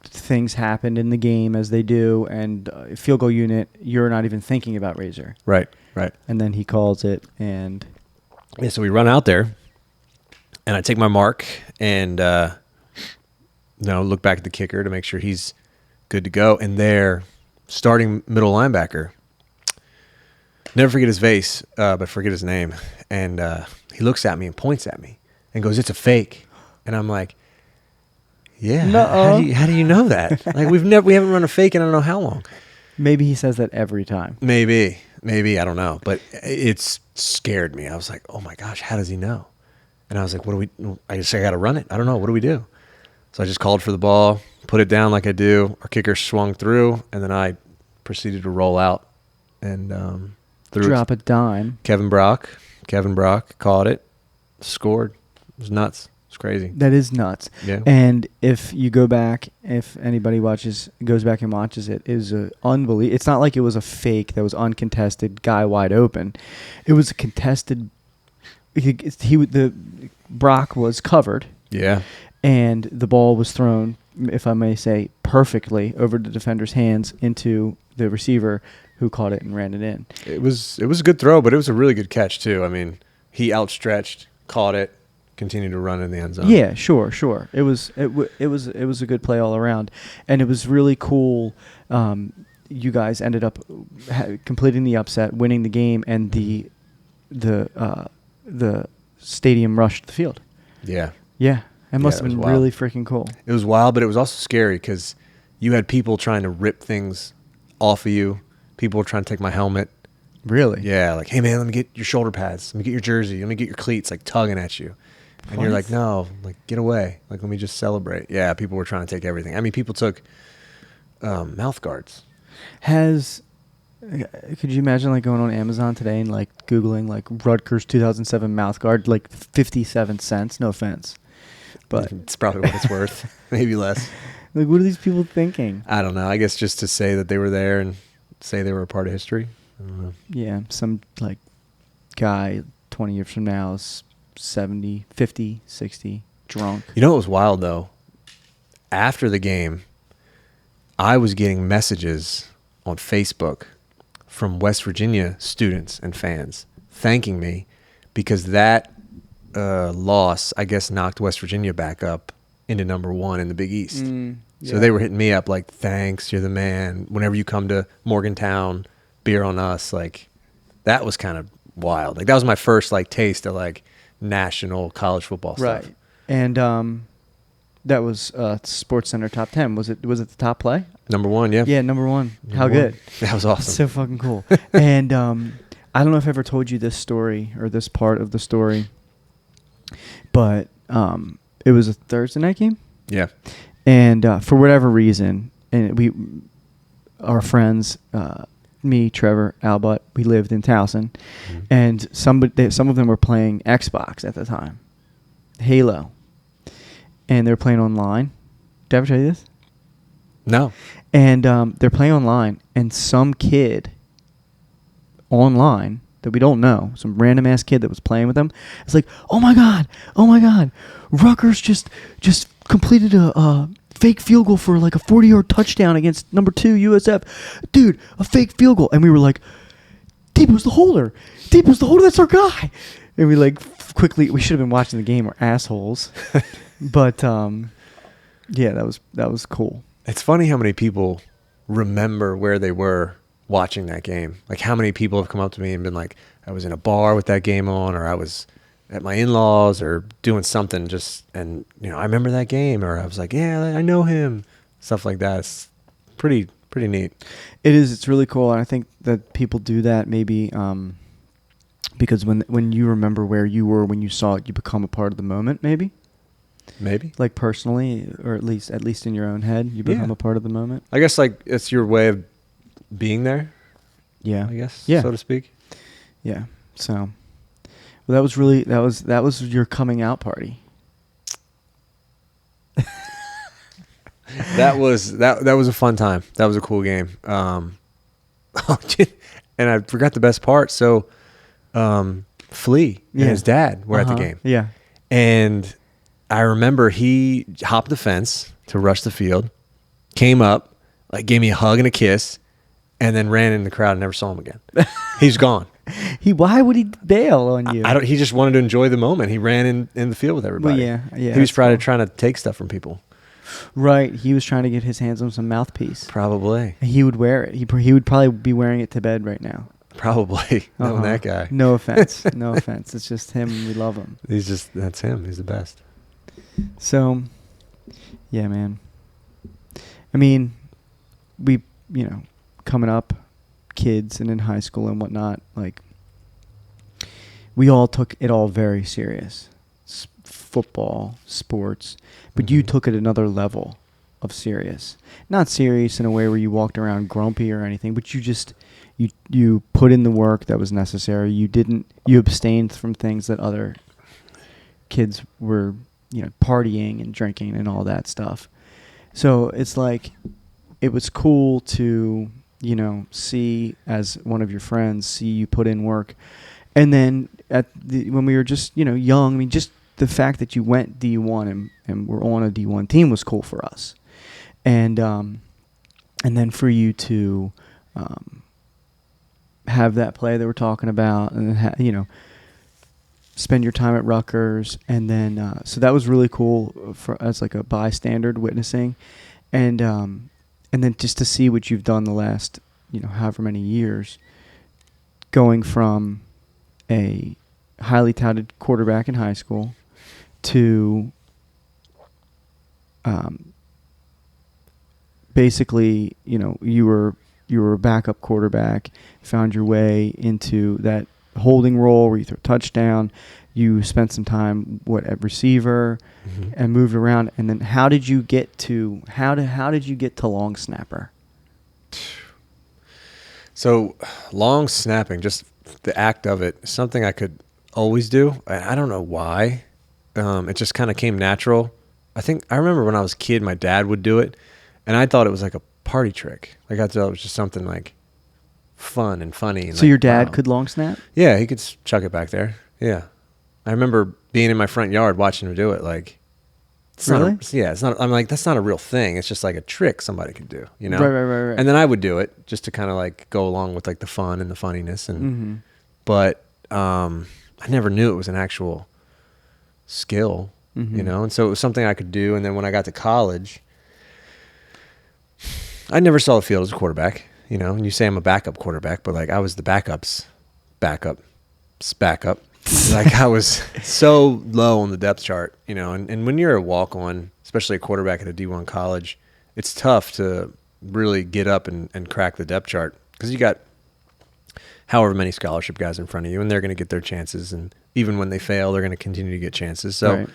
things happened in the game as they do, and field goal unit, you're not even thinking about razor. Right. And then he calls it, and yeah, so we run out there, and I take my mark and look back at the kicker to make sure he's good to go. And their starting middle linebacker, never forget his face, but forget his name. And he looks at me and points at me and goes, "It's a fake." And I'm like, "Yeah, how do you know that? Like we haven't run a fake in I don't know how long." Maybe he says that every time. Maybe I don't know, but it's scared me. I was like, "Oh my gosh, how does he know?" And I was like, I got to run it. I don't know. What do we do? So I just called for the ball, put it down like I do. Our kicker swung through, and then I proceeded to roll out and drop a dime. Kevin Brock caught it, scored. It was nuts. It's crazy. That is nuts. Yeah. And if you go back, if anybody goes back and watches it, is unbelievable. It's not like it was a fake that was uncontested, guy wide open. It was a contested. Brock was covered. Yeah. And the ball was thrown, if I may say, perfectly over the defender's hands into the receiver, who caught it and ran it in. It was a good throw, but it was a really good catch too. I mean, he outstretched, caught it, continued to run in the end zone. Yeah, sure. It was a good play all around, and it was really cool. You guys ended up completing the upset, winning the game, and the stadium rushed the field. Yeah. Yeah. It must have been really freaking cool. It was wild, but it was also scary because you had people trying to rip things off of you. People were trying to take my helmet. Really? Yeah, like, hey man, let me get your shoulder pads. Let me get your jersey. Let me get your cleats, like tugging at you. And you're like, no, like get away. Like, let me just celebrate. Yeah, people were trying to take everything. I mean, people took mouth guards. Could you imagine like going on Amazon today and like Googling like Rutgers 2007 mouth guard, like 57 cents? No offense. But it's probably what it's worth. Maybe less. Like, what are these people thinking? I don't know. I guess just to say that they were there and say they were a part of history. I don't know. Yeah, some like guy 20 years from now is 70, 50, 60, drunk. You know what was wild though? After the game, I was getting messages on Facebook from West Virginia students and fans thanking me because that loss, I guess, knocked West Virginia back up into number 1 in the Big East. So they were hitting me up like, thanks, you're the man. Whenever you come to Morgantown, beer on us. Like, that was kind of wild. Like, that was my first like taste of like national college football stuff. Right. And that was Sports Center top 10. Was it the top play? Number 1, yeah. Yeah, number 1. How good. That was awesome. So fucking cool. And I don't know if I ever told you this story or this part of the story, but it was a Thursday night game. Yeah. And for whatever reason, and our friends me, Trevor, Albert, we lived in Towson, and some of them were playing Xbox at the time, Halo, and they were playing online. Did I ever tell you this? No. And they're playing online, and some kid online that we don't know, some random ass kid that was playing with them, it's like, oh my god, Rutgers just completed a fake field goal for like a 40-yard touchdown against number 2 USF, dude, a fake field goal, and we were like, Deepo's the holder, that's our guy, and we like quickly, we should have been watching the game, we're assholes, but yeah, that was cool. It's funny how many people remember where they were watching that game. Like how many people have come up to me and been like, I was in a bar with that game on, or I was at my in-laws or doing something and I remember that game, or I was like, yeah, I know him, stuff like that. It's pretty neat. It is. It's really cool. And I think that people do that maybe because when you remember where you were when you saw it, you become a part of the moment, maybe. Like personally, or at least in your own head, you become a part of the moment. I guess like it's your way of being there. Yeah. I guess. Yeah. So to speak. Yeah. So, well, that was your coming out party. That was a fun time. That was a cool game. And I forgot the best part. So, Flea and his dad were at the game. Yeah. And I remember he hopped the fence to rush the field, came up, like gave me a hug and a kiss, and then ran in the crowd and never saw him again. He's gone. Why would he bail on you? He just wanted to enjoy the moment. He ran in the field with everybody. Well, yeah. He was probably trying to take stuff from people. Right. He was trying to get his hands on some mouthpiece. Probably. He would wear it. He would probably be wearing it to bed right now. Probably. Knowing that guy. No offense. No offense. It's just him. We love him. That's him. He's the best. So, yeah, man. I mean, we, coming up, kids and in high school and whatnot, like, we all took it all very serious. Football, sports, but you took it another level of serious. Not serious in a way where you walked around grumpy or anything, but you put in the work that was necessary. You abstained from things that other kids were, partying and drinking and all that stuff. So it's like, it was cool to, see as one of your friends, see you put in work. And then when we were just, young, I mean, just the fact that you went D1 and were on a D1 team was cool for us. And then for you to have that play that we're talking about, and then spend your time at Rutgers, and then so that was really cool as like a bystander witnessing, and then just to see what you've done the last however many years, going from a highly touted quarterback in high school to basically you were a backup quarterback, found your way into that holding role where you throw a touchdown, you spent some time at receiver and moved around, and then how did you get to long snapper? So long snapping, just the act of it, something I could always do. I don't know why. It just kind of came natural. I remember when I was a kid, my dad would do it, and I thought it was like a party trick. Like I thought it was just something like fun and funny. And so your dad could long snap? Yeah, he could chuck it back there. Yeah. I remember being in my front yard watching him do it. Like, really? It's not. I'm like, that's not a real thing. It's just like a trick somebody could do, Right. And then I would do it just to kind of like go along with like the fun and the funniness, and but I never knew it was an actual skill, and so it was something I could do. And then when I got to college, I never saw the field as a quarterback, and you say I'm a backup quarterback, but like I was the backup's backup. Like I was so low on the depth chart, and when you're a walk-on, especially a quarterback at a D1 college, it's tough to really get up and crack the depth chart because you got however many scholarship guys in front of you, and they're going to get their chances, and even when they fail, they're going to continue to get chances. So right.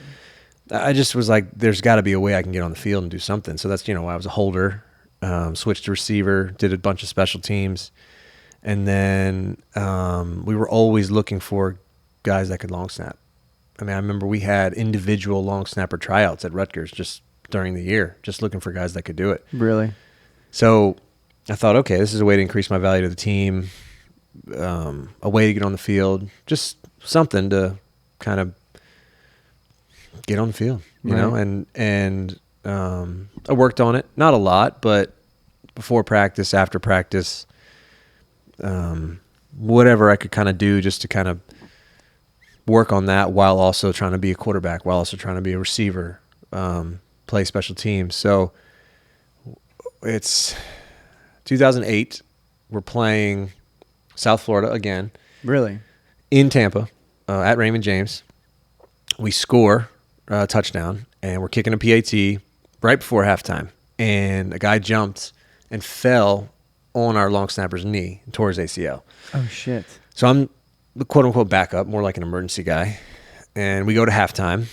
I just was like, there's got to be a way I can get on the field and do something. So that's why I was a holder, switched to receiver, did a bunch of special teams, And then we were always looking for guys that could long snap. I mean, I remember we had individual long snapper tryouts at Rutgers just during the year, just looking for guys that could do it. Really? So I thought, okay, this is a way to increase my value to the team, a way to get on the field, just something to kind of get on the field, you know? And I worked on it, not a lot, but before practice, after practice, whatever I could kind of do just to kind of work on that while also trying to be a quarterback, while also trying to be a receiver, play special teams. So it's 2008. We're playing South Florida again. Really? In Tampa, at Raymond James. We score a touchdown, and we're kicking a PAT right before halftime. And a guy jumped and fell on our long snapper's knee and tore his ACL. Oh, shit. So I'm the quote-unquote backup, more like an emergency guy. And we go to halftime.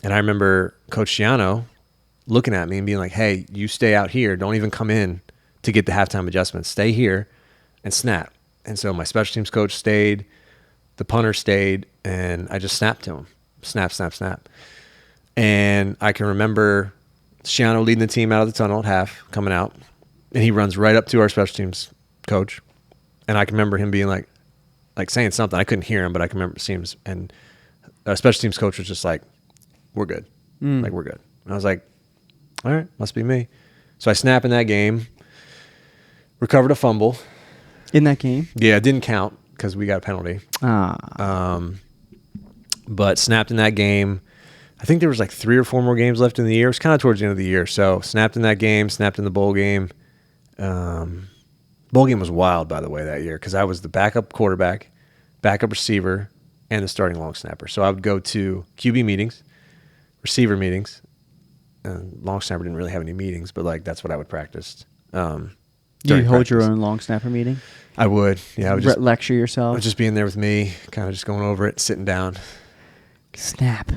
And I remember Coach Schiano looking at me and being like, hey, you stay out here. Don't even come in to get the halftime adjustments. Stay here and snap. And so my special teams coach stayed. The punter stayed. And I just snapped to him. Snap, snap, snap. And I can remember Schiano leading the team out of the tunnel at half, coming out. And he runs right up to our special teams coach. And I can remember him being like saying something. I couldn't hear him, but I can remember seeing him. And our special teams coach was just like, we're good. Like, we're good. And I was like, all right, must be me. So I snap in that game, recovered a fumble. In that game? Yeah, it didn't count because we got a penalty. But snapped in that game. I think there was like 3 or 4 more games left in the year. It was kind of towards the end of the year. So snapped in that game, snapped in the bowl game. Bowl game was wild, by the way, that year because I was the backup quarterback, backup receiver, and the starting long snapper. So I would go to QB meetings, receiver meetings. Long snapper didn't really have any meetings, but like that's what I would practice. Do you hold your own long snapper meeting? I would. Yeah, I would just lecture yourself. I would just be in there with me, kind of just going over it, sitting down. Snap,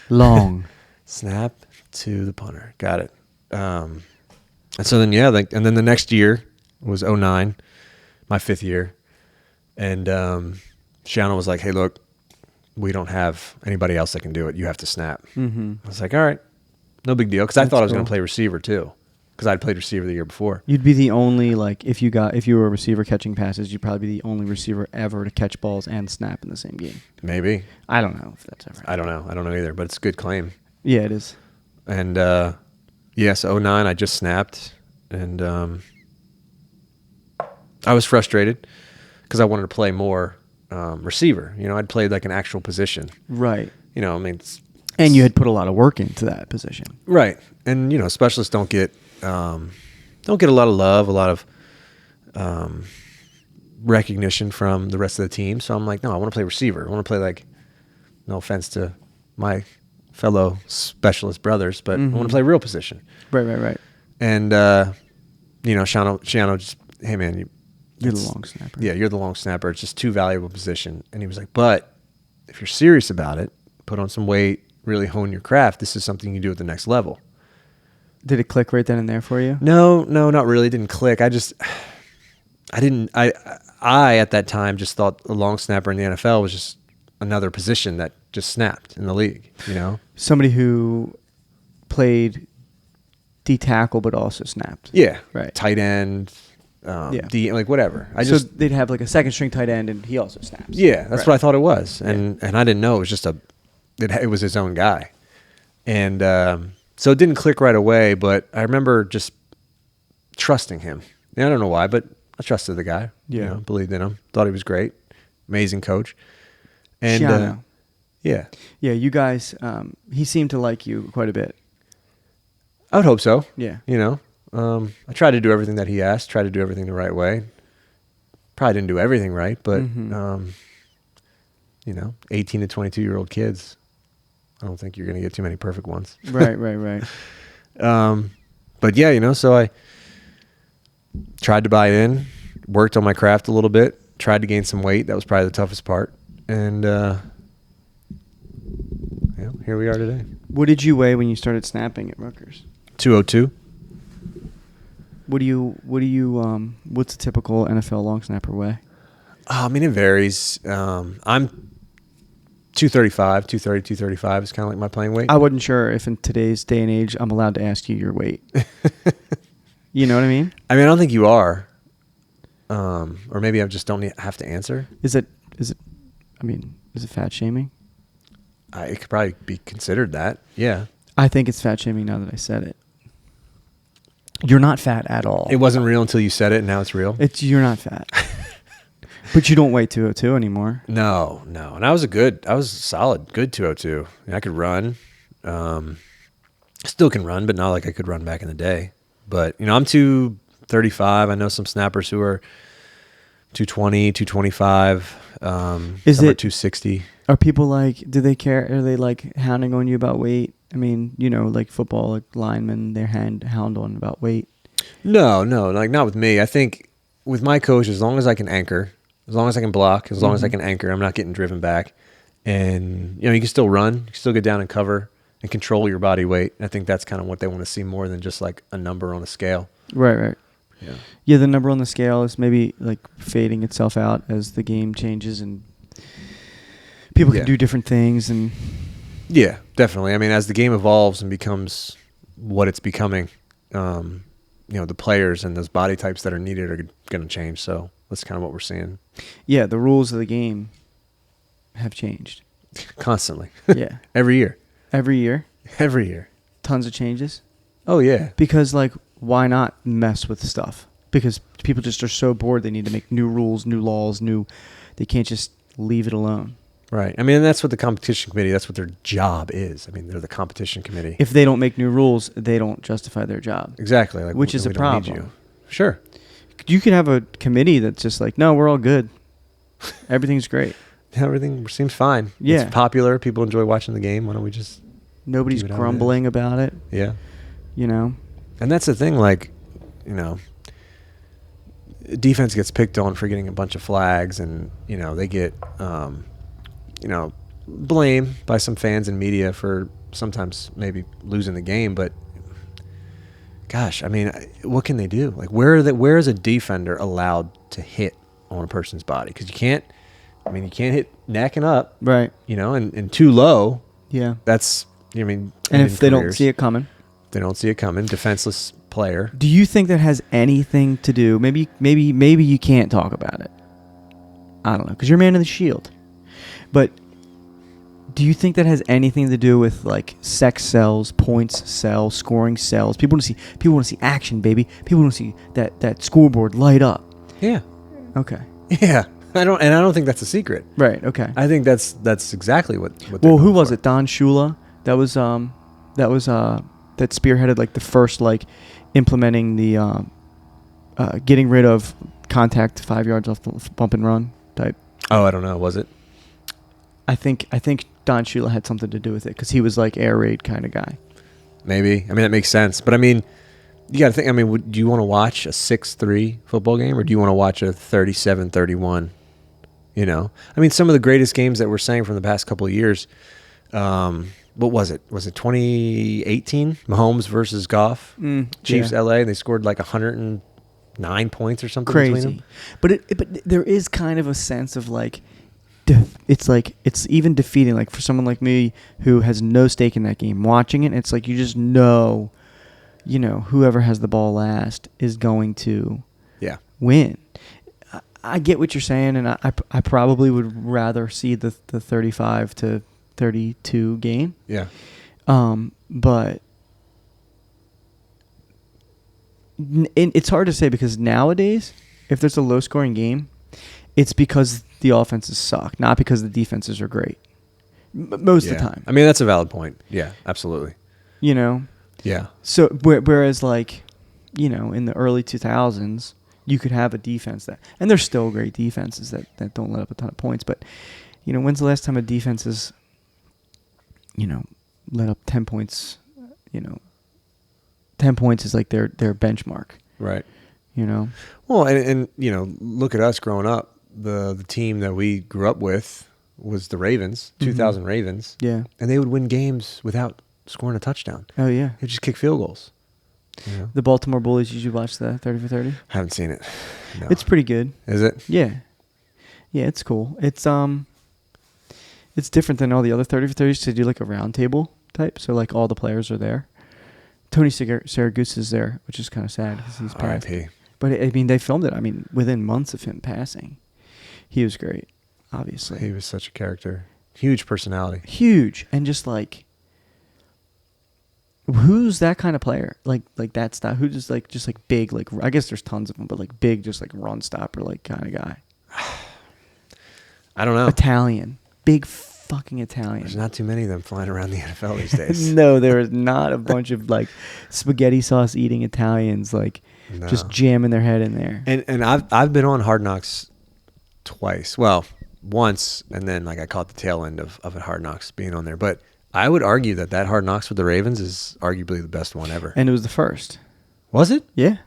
long, snap to the punter. Got it. And so then and then the next year was 2009, my 5th year, and Shannon was like, "Hey, look, we don't have anybody else that can do it. You have to snap." Mm-hmm. I was like, "All right, no big deal," because I thought I was going to play receiver too, because I'd played receiver the year before. You'd be the only if you were a receiver catching passes, you'd probably be the only receiver ever to catch balls and snap in the same game. Maybe. I don't know if that's ever. I don't know either, but it's a good claim. Yeah, it is. And so 2009, I just snapped, and I was frustrated because I wanted to play more receiver. You know, I'd played like an actual position. Right. You know, I mean, and you had put a lot of work into that position. Right. And you know, specialists don't get a lot of love, a lot of recognition from the rest of the team. So I'm like, no, I want to play receiver. I want to play like, no offense to my fellow specialist brothers, but I want to play real position. Right. And you know, Shiano just, hey man, you're the long snapper. Yeah, you're the long snapper. It's just too valuable position. And he was like, but if you're serious about it, put on some weight, really hone your craft. This is something you do at the next level. Did it click right then and there for you? No, not really. It didn't click. I at that time just thought a long snapper in the NFL was just another position that just snapped in the league, you know? Somebody who played D tackle but also snapped. Yeah. Right. Tight end, D, like whatever. So they'd have like a second string tight end and he also snaps. Yeah, that's what I thought it was. And I didn't know it was just it was his own guy. And so it didn't click right away, but I remember just trusting him. I don't know why, but I trusted the guy. Yeah. You know, believed in him. Thought he was great. Amazing coach. And yeah. Yeah, you guys, he seemed to like you quite a bit. I would hope so. Yeah. You know, I tried to do everything that he asked, tried to do everything the right way. Probably didn't do everything right, but, you know, 18 to 22-year-old kids, I don't think you're going to get too many perfect ones. Right. But yeah, you know, so I tried to buy in, worked on my craft a little bit, tried to gain some weight. That was probably the toughest part. And here we are today. What did you weigh when you started snapping at Rutgers? 202. What's a typical NFL long snapper weigh? I mean, it varies. I'm 235, 230, 235 is kind of like my playing weight. I wasn't sure if in today's day and age I'm allowed to ask you your weight. You know what I mean? I mean, I don't think you are. Or maybe I just don't have to answer. Is it, I mean, is it fat shaming? It could probably be considered that. Yeah. I think it's fat shaming now that I said it. You're not fat at all. It wasn't real until you said it, and now it's real. You're not fat. But you don't weigh 202 anymore. No. And I was solid, good 202. I could run. Still can run, but not like I could run back in the day. But, I'm 235. I know some snappers who are 220, 225. Is it 260? Are people do they care? Are they hounding on you about weight? I mean, like football, like linemen, they're hound on about weight. No, like not with me. I think with my coach, as long as I can anchor, as long as I can block, as long as I can anchor, I'm not getting driven back. And, you can still run, you can still get down and cover and control your body weight. I think that's kind of what they want to see more than just like a number on a scale. Right. Yeah. Yeah, the number on the scale is maybe fading itself out as the game changes and people can do different things. And yeah, definitely. I mean, as the game evolves and becomes what it's becoming, the players and those body types that are needed are going to change. So that's kind of what we're seeing. Yeah, the rules of the game have changed. Constantly. Yeah. Every year. Every year. Tons of changes. Oh, yeah. Because, why not mess with stuff? Because people just are so bored they need to make new rules, new laws, they can't just leave it alone. Right. I mean, that's what the competition committee, that's what their job is. I mean, they're the competition committee. If they don't make new rules, they don't justify their job. Exactly. Which is a problem. Sure. You could have a committee that's just no, we're all good. Everything's great. Everything seems fine. Yeah. It's popular. People enjoy watching the game. Why don't we just... Nobody's grumbling about it. Yeah. And that's the thing, defense gets picked on for getting a bunch of flags and, they get, blame by some fans and media for sometimes maybe losing the game. But, gosh, I mean, what can they do? Where is a defender allowed to hit on a person's body? Because you can't hit neck and up. Right. And too low. Yeah. That's, and if they don't see it coming. Defenseless player. Do you think that has anything to do? Maybe you can't talk about it. I don't know, because you're man of the shield. But do you think that has anything to do with sex sells, points sell, scoring sells? People want to see action, baby. People want to see that scoreboard light up. Yeah. Okay. Yeah. I don't think that's a secret. Right. Okay. I think that's exactly what. Well, who was it? Don Shula. That was that spearheaded the first implementing the getting rid of contact 5 yards off the bump and run type. Oh, I don't know. Was it? I think Don Shula had something to do with it because he was air raid kind of guy. Maybe. I mean, that makes sense. But I mean, you got to think. I mean, do you want to watch a 6-3 football game or do you want to watch a 37-31? I mean, some of the greatest games that we're saying from the past couple of years. What was it? Was it 2018? Mahomes versus Goff? Chiefs, yeah. LA. They scored 109 points or something. Crazy. Between them. But there is kind of a sense of it's even defeating. For someone like me who has no stake in that game, watching it, it's you just know, whoever has the ball last is going to win. I get what you're saying, and I probably would rather see the 35-32 game. Yeah. But it's hard to say because nowadays, if there's a low-scoring game, it's because the offenses suck, not because the defenses are great. Most of the time. I mean, that's a valid point. Yeah, absolutely. Yeah. So whereas in the early 2000s, you could have a defense and there's still great defenses that don't let up a ton of points. But, when's the last time a defense has, let up 10 points, 10 points is their benchmark. Right. Well, and look at us growing up. The team that we grew up with was the Ravens, 2000 Ravens. Yeah. And they would win games without scoring a touchdown. Oh, yeah. They'd just kick field goals. The Baltimore Bullies, did you watch the 30 for 30? Haven't seen it. No. It's pretty good. Is it? Yeah. Yeah, it's cool. It's different than all the other 30 for 30s to do like a round table type. So like all the players are there. Tony Saragusa is there, which is kind of sad because he's passed. R.I.P. But I mean, they filmed it. I mean, within months of him passing, he was great. Obviously, He was such a character. Huge personality. huge, and just like, who's that kind of player? Like that style. Who just like big? Like I guess there's tons of them, but like big, just like run stopper, like kind of guy. I don't know. Italian, big fucking Italian. There's not too many of them flying around the NFL these days. No, there is not a bunch of like spaghetti sauce eating Italians like No. just jamming their head in there. And I've been on Hard Knocks twice. Well, once, and then like I caught the tail end of it, Hard Knocks being on there. But I would argue that Hard Knocks with the Ravens is arguably the best one ever. And it was the first. Was it? Yeah.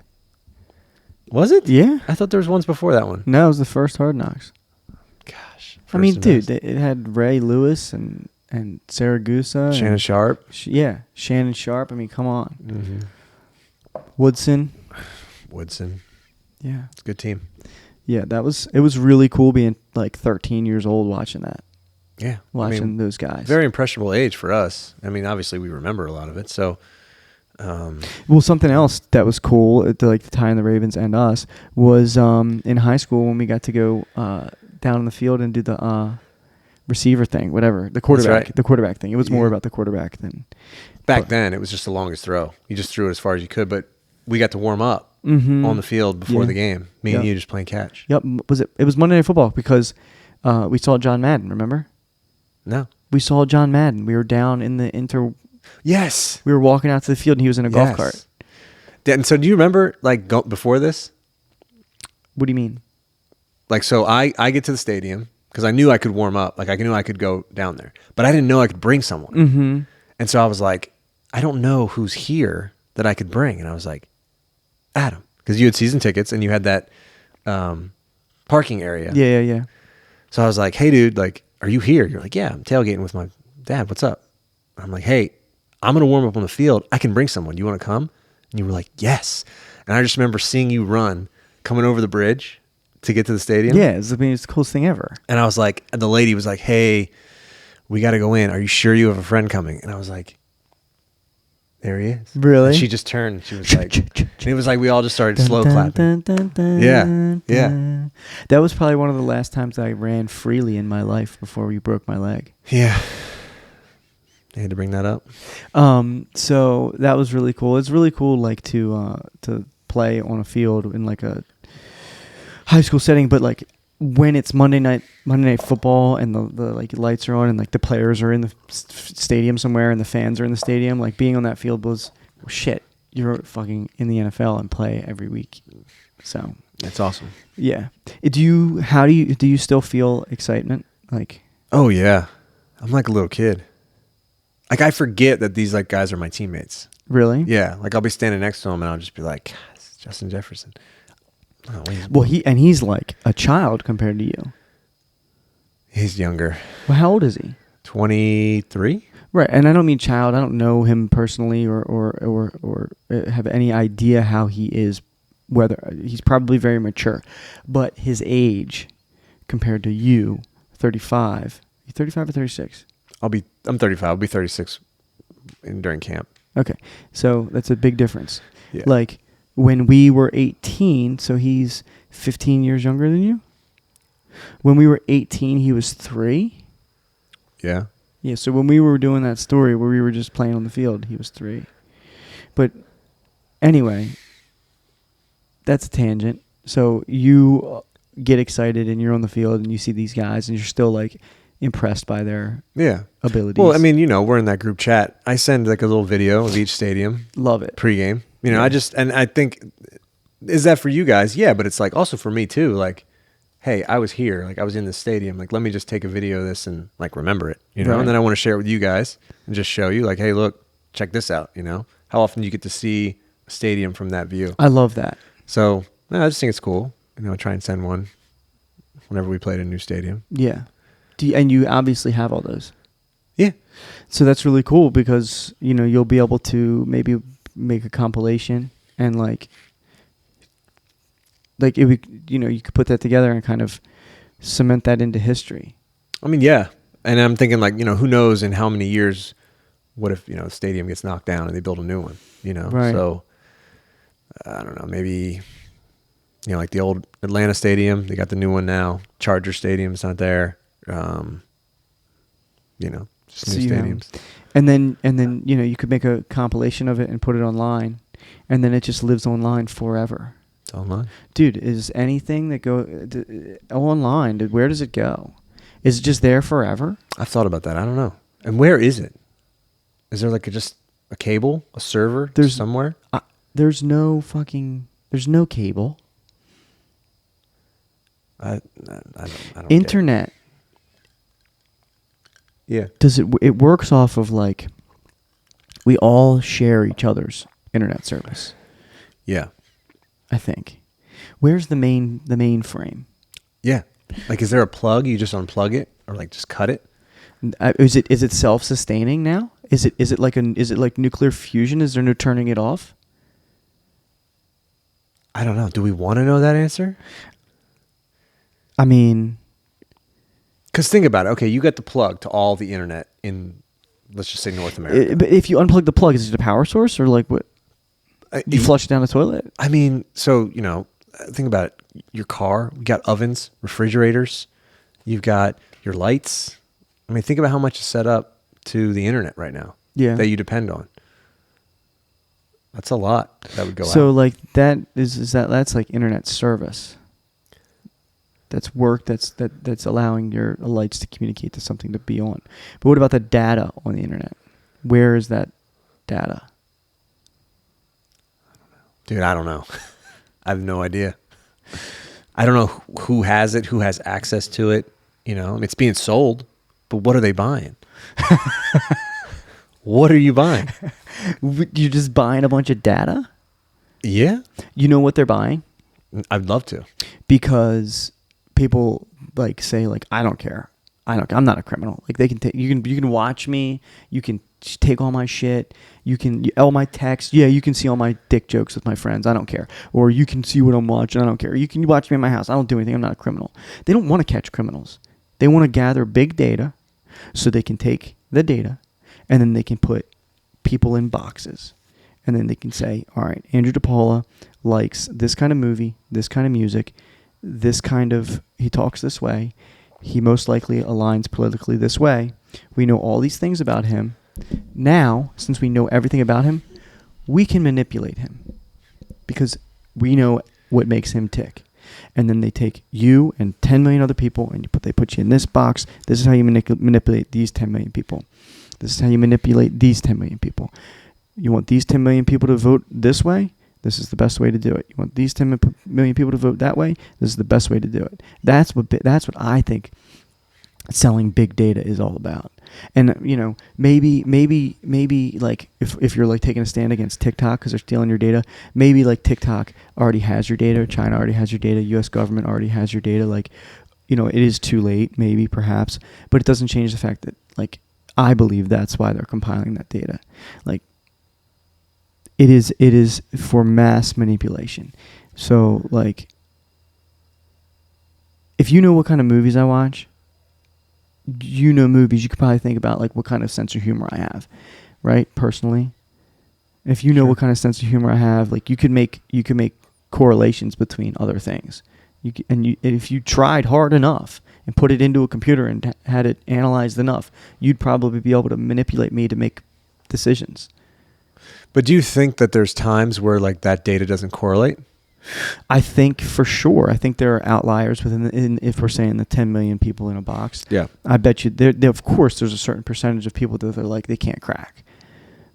Was it? Yeah. I thought there was ones before that one. No, it was the first Hard Knocks. Gosh. I mean, first and dude, best. it had Ray Lewis and Saragusa. Shannon and Sharp. Shannon Sharp. I mean, come on. Mm-hmm. Woodson. Woodson. Yeah. It's a good team. Yeah, it was really cool being like 13 years old watching that. Yeah. Watching those guys. Very impressionable age for us. I mean, obviously we remember a lot of it. So, Well, something else that was cool to like tie in the Ravens and us was in high school when we got to go down on the field and do the receiver thing, whatever, the quarterback thing. It was more about the quarterback than back then it was just the longest throw. You just threw it as far as you could, but we got to warm up on the field before the game. Me and you just playing catch. Yep. It was Monday Night Football because we saw John Madden. Remember? No. We saw John Madden. We were down in the Yes. We were walking out to the field and he was in a golf cart. And so do you remember like before this? What do you mean? Like, so I get to the stadium because I knew I could warm up. Like I knew I could go down there, but I didn't know I could bring someone. Mm-hmm. And so I was like, I don't know who's here that I could bring. And I was like, Adam, because you had season tickets and you had that parking area. Yeah. So I was like, hey, dude, like, are you here? You're like, yeah, I'm tailgating with my dad. What's up? I'm like, hey, I'm going to warm up on the field. I can bring someone. You want to come? And you were like, yes. And I just remember seeing you run, coming over the bridge to get to the stadium. Yeah, it's the coolest thing ever. And I was like, and the lady was like, hey, we got to go in. Are you sure you have a friend coming? And I was like, there he is. Really? And she just turned. She was like, and it was like we all just started slow clapping. Yeah. That was probably one of the last times I ran freely in my life before you broke my leg. Yeah. I had to bring that up. So that was really cool. It's really cool, like to play on a field in like a high school setting, but like when it's Monday night football and the like lights are on and like the players are in the stadium somewhere and the fans are in the stadium, like being on that field was shit. You're fucking in the NFL and play every week. So that's awesome. Yeah. Do you still feel excitement? Like, oh yeah, I'm like a little kid. Like I forget that these like guys are my teammates. Really? Yeah. Like I'll be standing next to him and I'll just be like, God, it's Justin Jefferson. Oh, well, he's like a child compared to you. He's younger. Well, how old is he? 23. Right, and I don't mean child. I don't know him personally or have any idea how he is. Whether he's probably very mature, but his age compared to you, 35. You 35 or 36? I'm 35. I'll be 36 during camp. Okay, so that's a big difference. Yeah. Like when we were 18, so he's 15 years younger than you. When we were 18, he was 3. Yeah. Yeah, so when we were doing that story where we were just playing on the field, he was 3. But anyway, that's a tangent. So you get excited and you're on the field and you see these guys and you're still like impressed by their abilities. Well, I mean, we're in that group chat. I send like a little video of each stadium. Love it. Pregame. I think, is that for you guys? Yeah, but it's like also for me too. Like, hey, I was here. Like I was in the stadium. Like, let me just take a video of this and like remember it, Right. And then I want to share it with you guys and just show you like, hey, look, check this out. How often do you get to see a stadium from that view? I love that. So I just think it's cool. Try and send one whenever we played a new stadium. Yeah. And you obviously have all those. Yeah. So that's really cool because, you'll be able to maybe make a compilation and like it would, you could put that together and kind of cement that into history. I mean, yeah. And I'm thinking like, who knows in how many years, what if, the stadium gets knocked down and they build a new one, Right. So I don't know, maybe, like the old Atlanta stadium, they got the new one now. Charger Stadium's not there. Just So new you have- stadiums. And then you could make a compilation of it and put it online, and then it just lives online forever. It's online. Dude, is anything that online? Where does it go? Is it just there forever? I've thought about that. I don't know. And where is it? Is there like just a cable, a server somewhere? There's no cable. I don't Internet. Get it. Yeah. It works off of like, we all share each other's internet service. Yeah. I think. Where's the mainframe? Yeah. Like, is there a plug? You just unplug it or like just cut it? Is it self-sustaining now? Is it like nuclear fusion? Is there no turning it off? I don't know. Do we want to know that answer? I mean, because think about it. Okay, you got the plug to all the internet in, let's just say, North America. But if you unplug the plug, is it a power source or like what? You flush it down the toilet? I mean, so, think about it. Your car, you got ovens, refrigerators, you've got your lights. I mean, think about how much is set up to the internet right now. Yeah. That you depend on. That's a lot that would go out. So like that's like internet service. That's work that's allowing your lights to communicate to something to be on. But what about the data on the internet? Where is that data? Dude, I don't know. I have no idea. I don't know who has it, who has access to it. I mean, it's being sold, but what are they buying? What are you buying? You're just buying a bunch of data? Yeah. You know what they're buying? I'd love to. Because people like say like, I don't care. I'm not a criminal. Like they can take, you can watch me. You can take all my shit. All my texts. Yeah, you can see all my dick jokes with my friends. I don't care. Or you can see what I'm watching. I don't care. You can watch me in my house. I don't do anything. I'm not a criminal. They don't want to catch criminals. They want to gather big data so they can take the data and then they can put people in boxes. And then they can say, all right, Andrew DePaola likes this kind of movie, this kind of music, he talks this way. He most likely aligns politically this way. We know all these things about him. Now, since we know everything about him, we can manipulate him because we know what makes him tick. And then they take you and 10 million other people and they put you in this box. This is how you manipulate these 10 million people. This is how you manipulate these 10 million people. You want these 10 million people to vote this way? This is the best way to do it. You want these 10 million people to vote that way? This is the best way to do it. That's what I think selling big data is all about. And maybe like if you're like taking a stand against TikTok because they're stealing your data, maybe like TikTok already has your data, China already has your data, U.S. government already has your data. Like, it is too late, maybe perhaps, but it doesn't change the fact that like I believe that's why they're compiling that data. Like, it is for mass manipulation. So like, if you know what kind of movies I watch, movies, you could probably think about like what kind of sense of humor I have, right? Personally, if you know what kind of sense of humor I have, like you could make correlations between other things. If you tried hard enough and put it into a computer and had it analyzed enough, you'd probably be able to manipulate me to make decisions. But do you think that there's times where like that data doesn't correlate? I think for sure. I think there are outliers if we're saying the 10 million people in a box. Yeah. I bet you there of course there's a certain percentage of people that are like they can't crack.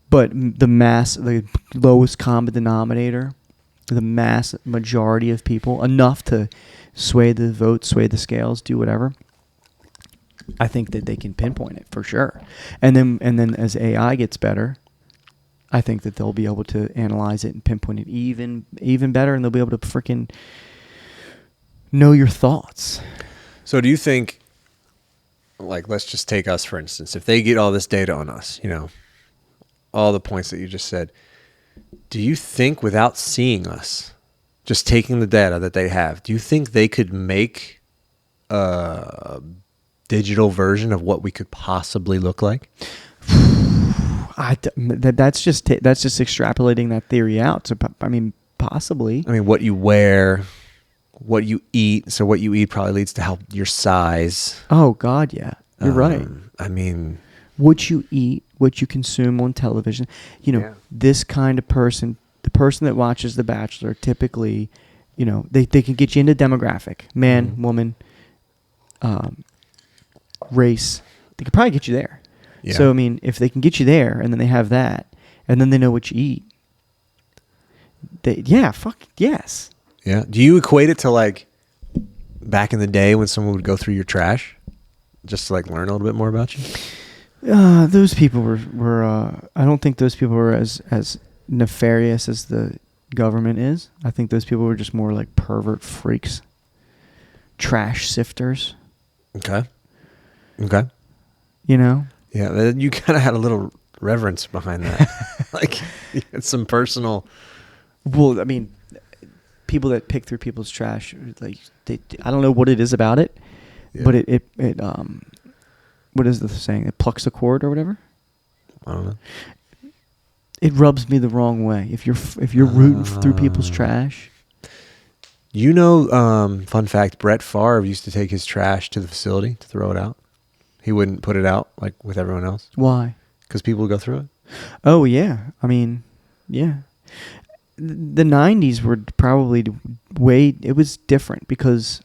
But the lowest common denominator, the mass majority of people, enough to sway the vote, sway the scales, do whatever. I think that they can pinpoint it for sure. And then as AI gets better, I think that they'll be able to analyze it and pinpoint it even better, and they'll be able to freaking know your thoughts. So do you think, like, let's just take us, for instance, if they get all this data on us, all the points that you just said, do you think without seeing us, just taking the data that they have, do you think they could make digital version of what we could possibly look like? That's just extrapolating that theory out. So I mean, possibly. I mean, what you wear, what you eat. So what you eat probably leads to how your size. Oh God, yeah, you're right. I mean, What you eat, what you consume on television. You know, Yeah. this kind of person, the person that watches The Bachelor, typically, you know, they can get you into demographic, man, Mhm. woman, race. They could probably get you there. Yeah. So I mean, if they can get you there, and then they have that, and then they know what you eat. Fuck yes. Yeah. Do you equate it to like back in the day when someone would go through your trash just to like learn a little bit more about you? Those people were I don't think those people were as nefarious as the government is. I think those people were just more like pervert freaks, trash sifters. Okay. Okay. You know? Yeah. You kind of had a little reverence behind that. Like you had some personal. Well, I mean, people that pick through people's trash, like I don't know what it is about it, Yeah. but it what is the saying? It plucks a cord or whatever. I don't know. It rubs me the wrong way. If you're rooting through people's trash. You know, fun fact, Brett Favre used to take his trash to the facility to throw it out. He wouldn't put it out like with everyone else. Why? Because people would go through it. Oh yeah, I mean, yeah. The 90s were probably it was different because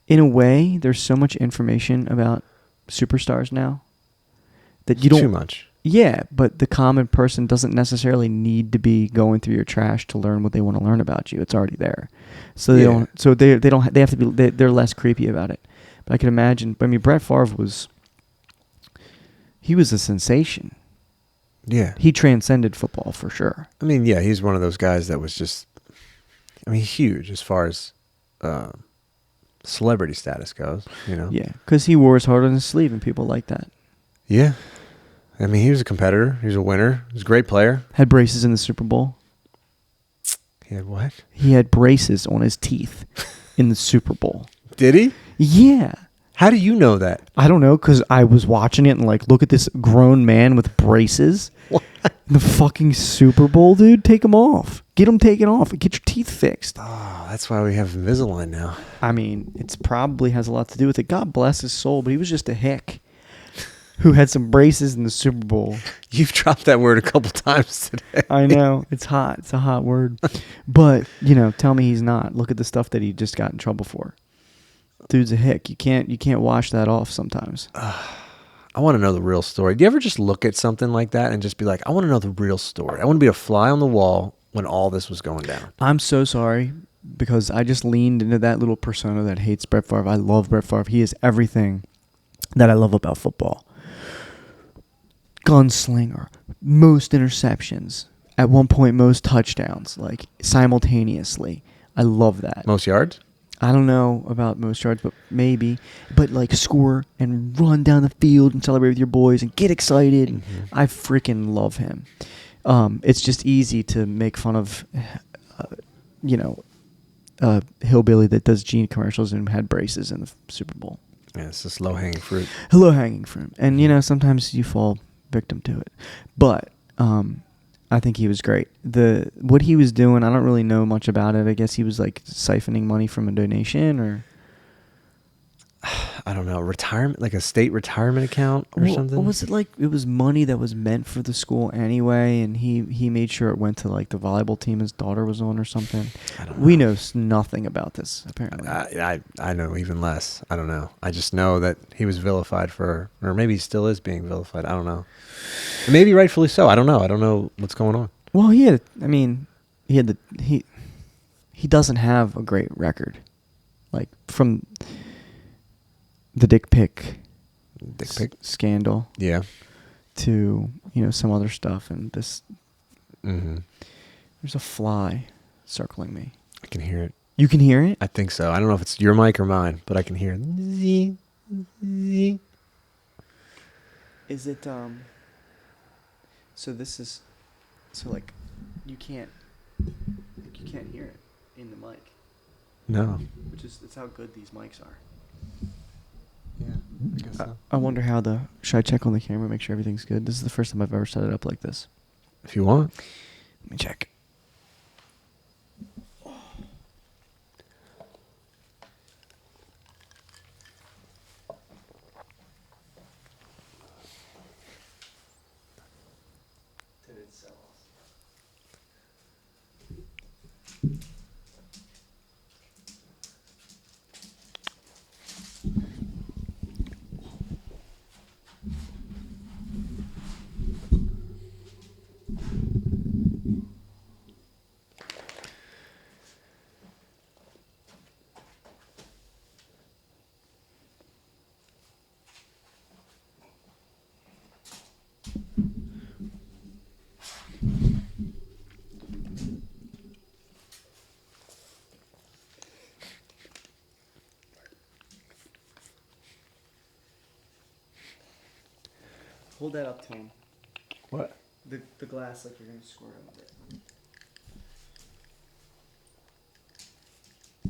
in a way there's so much information about superstars now that you don't Too much. Yeah, but the common person doesn't necessarily need to be going through your trash to learn what they want to learn about you. It's already there. So they don't so they have to be they're less creepy about it. But I can imagine, I mean, Brett Favre was a sensation. Yeah. He transcended football for sure. I mean, yeah, he's one of those guys that was just, I mean, huge as far as celebrity status goes, you know? Yeah, because he wore his heart on his sleeve, and people like that. Yeah. I mean, he was a competitor. He was a winner. He was a great player. Had braces in the Super Bowl. He had what? He had braces on his teeth in the Super Bowl. Did he? Yeah. How do you know that? I don't know, because I was watching it and like, look at this grown man with braces. What? The fucking Super Bowl, dude. Take them off. Get them taken off. Get your teeth fixed. Oh, that's why we have Invisalign now. I mean, it's probably has a lot to do with it. God bless his soul, but he was just a hick who had some braces in the Super Bowl. You've dropped that word a couple times today. I know. It's hot. It's a hot word. But, you know, tell me he's not. Look at the stuff that he just got in trouble for. Dude's a hick. You can't wash that off sometimes. I want to know the real story. Do you ever just look at something like that and just be like, I want to know the real story. I want to be a fly on the wall when all this was going down. I'm so sorry because I just leaned into that little persona that hates Brett Favre. I love Brett Favre. He is everything that I love about football. Gunslinger, most interceptions, at one point most touchdowns, like simultaneously. I love that. Most yards? I don't know about most yards, but maybe. But like score and run down the field and celebrate with your boys and get excited. Mm-hmm. I freaking love him. It's just easy to make fun of, hillbilly that does Gene commercials and had braces in the Super Bowl. Yeah, it's just low-hanging fruit. Low hanging fruit. And, you know, sometimes you fall victim to it. But I think he was great. What he was doing, I don't really know much about it. I guess he was like siphoning money from a donation or I don't know, retirement, like a state retirement account or something? What was it like? It was money that was meant for the school anyway, and he made sure it went to like the volleyball team his daughter was on or something. I don't know. We know nothing about this, apparently. I know even less. I don't know. I just know that he was vilified for, or maybe he still is being vilified. I don't know. And maybe rightfully so. I don't know. I don't know what's going on. Well, he doesn't have a great record. Like from the dick pic scandal, yeah, to some other stuff, and this. Mm-hmm. There's a fly circling me. I can hear it. You can hear it? I think so. I don't know if it's your mic or mine, but I can hear it. Z, z. Is it so this is like you can't hear it in the mic. No. That's how good these mics are. Yeah, I guess so. I wonder how should I check on the camera, make sure everything's good? This is the first time I've ever set it up like this. If you want. Let me check. Hold that up to him. What? The glass like you're gonna squirt him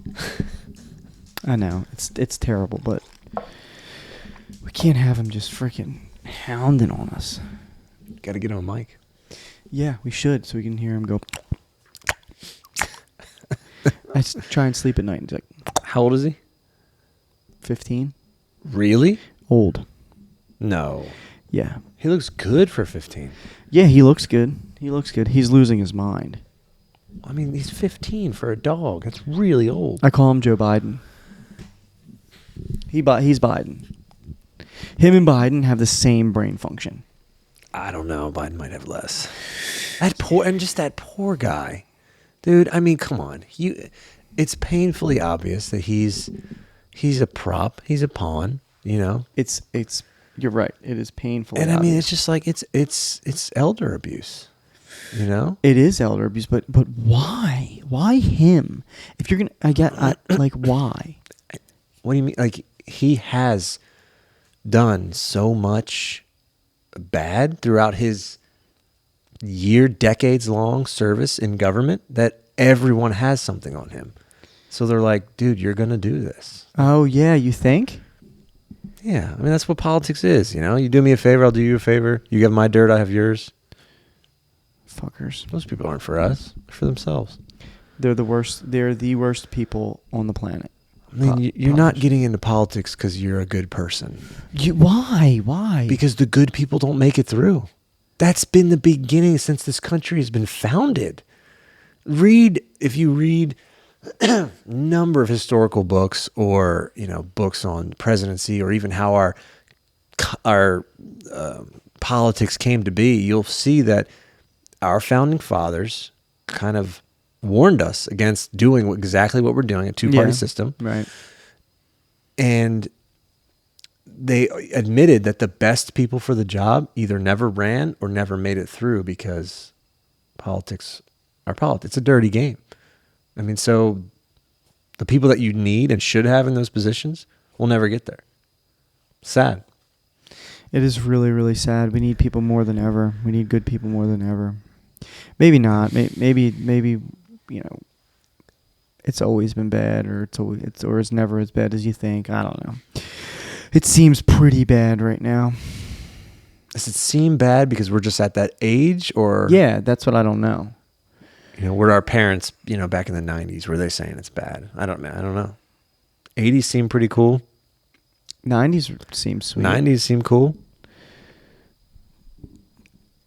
a bit. I know it's terrible, but we can't have him just freaking hounding on us. Got to get on a mic. Yeah, we should, so we can hear him go. Try and sleep at night. He's like, How old is he? 15. Really? Old. No. Yeah. He looks good for 15. Yeah, he looks good. He's losing his mind. I mean, he's 15 for a dog. That's really old. I call him Joe Biden. He's Biden. Him and Biden have the same brain function. I don't know. Biden might have less. That poor guy. Dude, I mean, come on. It's painfully obvious that he's a prop. He's a pawn, you know? It's you're right. It is painful. And I mean, it's just like it's elder abuse. You know? It is elder abuse, but why? Why him? If you're gonna like why? What do you mean? Like, he has done so much bad throughout his decades long service in government that everyone has something on him. So they're like, dude, you're going to do this. Oh, yeah, you think? Yeah. I mean, that's what politics is, you know? You do me a favor, I'll do you a favor. You have my dirt, I have yours. Fuckers. Those people aren't for us. They're for themselves. They're the worst. They're the worst people on the planet. I mean, you're not getting into politics because you're a good person. Why? Why? Because the good people don't make it through. That's been the beginning since this country has been founded. If you read a number of historical books or, you know, books on presidency or even how our politics came to be, you'll see that our founding fathers kind of warned us against doing exactly what we're doing, a two-party system. Right. And they admitted that the best people for the job either never ran or never made it through because politics are politics. It's a dirty game. I mean, so the people that you need and should have in those positions will never get there. Sad. It is really, really sad. We need people more than ever. We need good people more than ever. Maybe not. Maybe you know, it's always been bad, or it's never as bad as you think. I don't know. It seems pretty bad right now. Does it seem bad because we're just at that age, or yeah, that's what I don't know. You know, were our parents, you know, back in the 90s, were they saying it's bad? I don't know. 80s seem pretty cool. 90s seem sweet. 90s seem cool.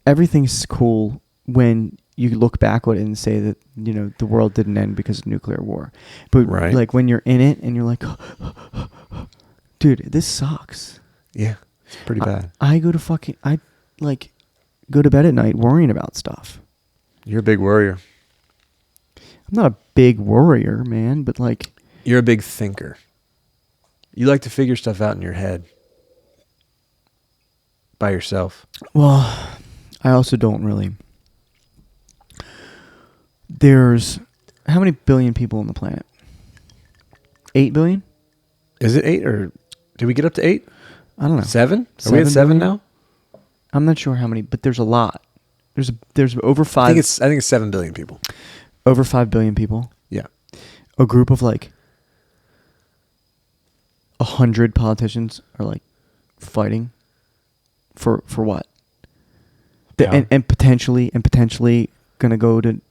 Everything's cool when you look back at it and say that, you know, the world didn't end because of nuclear war. But right. Like when you're in it and you're like, dude, this sucks. Yeah, it's pretty bad. I go to bed at night worrying about stuff. You're a big worrier. I'm not a big worrier, man, but like... You're a big thinker. You like to figure stuff out in your head. By yourself. Well, I also don't really... There's... How many billion people on the planet? 8 billion? Is it 8 or... Did we get up to 8? I don't know. 7? Are we at 7 now? I'm not sure how many, but there's a lot. There's over 5... I think it's 7 billion people. Over 5 billion people. Yeah. A group of like 100 politicians are like fighting for what? And potentially going to go to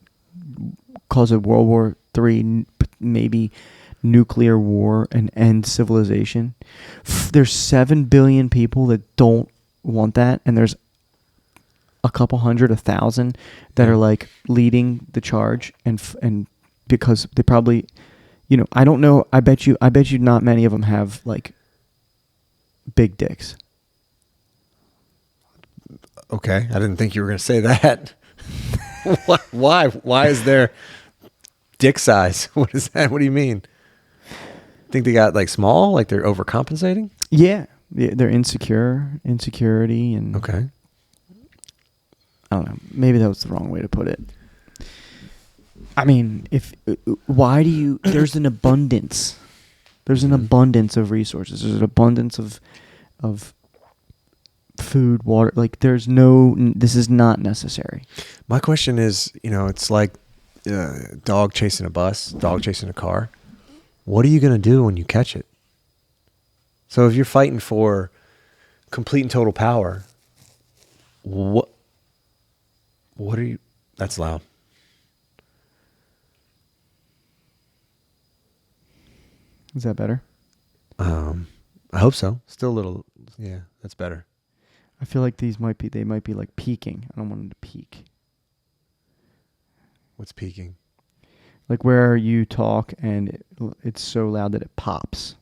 cause a World War III, maybe nuclear war, and end civilization. There's 7 billion people that don't want that, and there's a couple hundred, 1,000 that are like leading the charge, and because they probably, I don't know. I bet you not many of them have like big dicks. Okay, I didn't think you were going to say that. Why? Why is there dick size? What is that? What do you mean? Think they got like small? Like they're overcompensating? Yeah, they're insecurity, and okay. I don't know. Maybe that was the wrong way to put it. I mean, why do you? There's an abundance. There's an abundance of resources. There's an abundance of food, water. Like this is not necessary. My question is, it's like dog chasing a bus, dog chasing a car. What are you going to do when you catch it? So if you're fighting for complete and total power, what are you? That's loud. Is that better? I hope so. Still a little, yeah, that's better. I feel like they might be like peaking. I don't want them to peak. What's peaking? Like where you talk and it's so loud that it pops.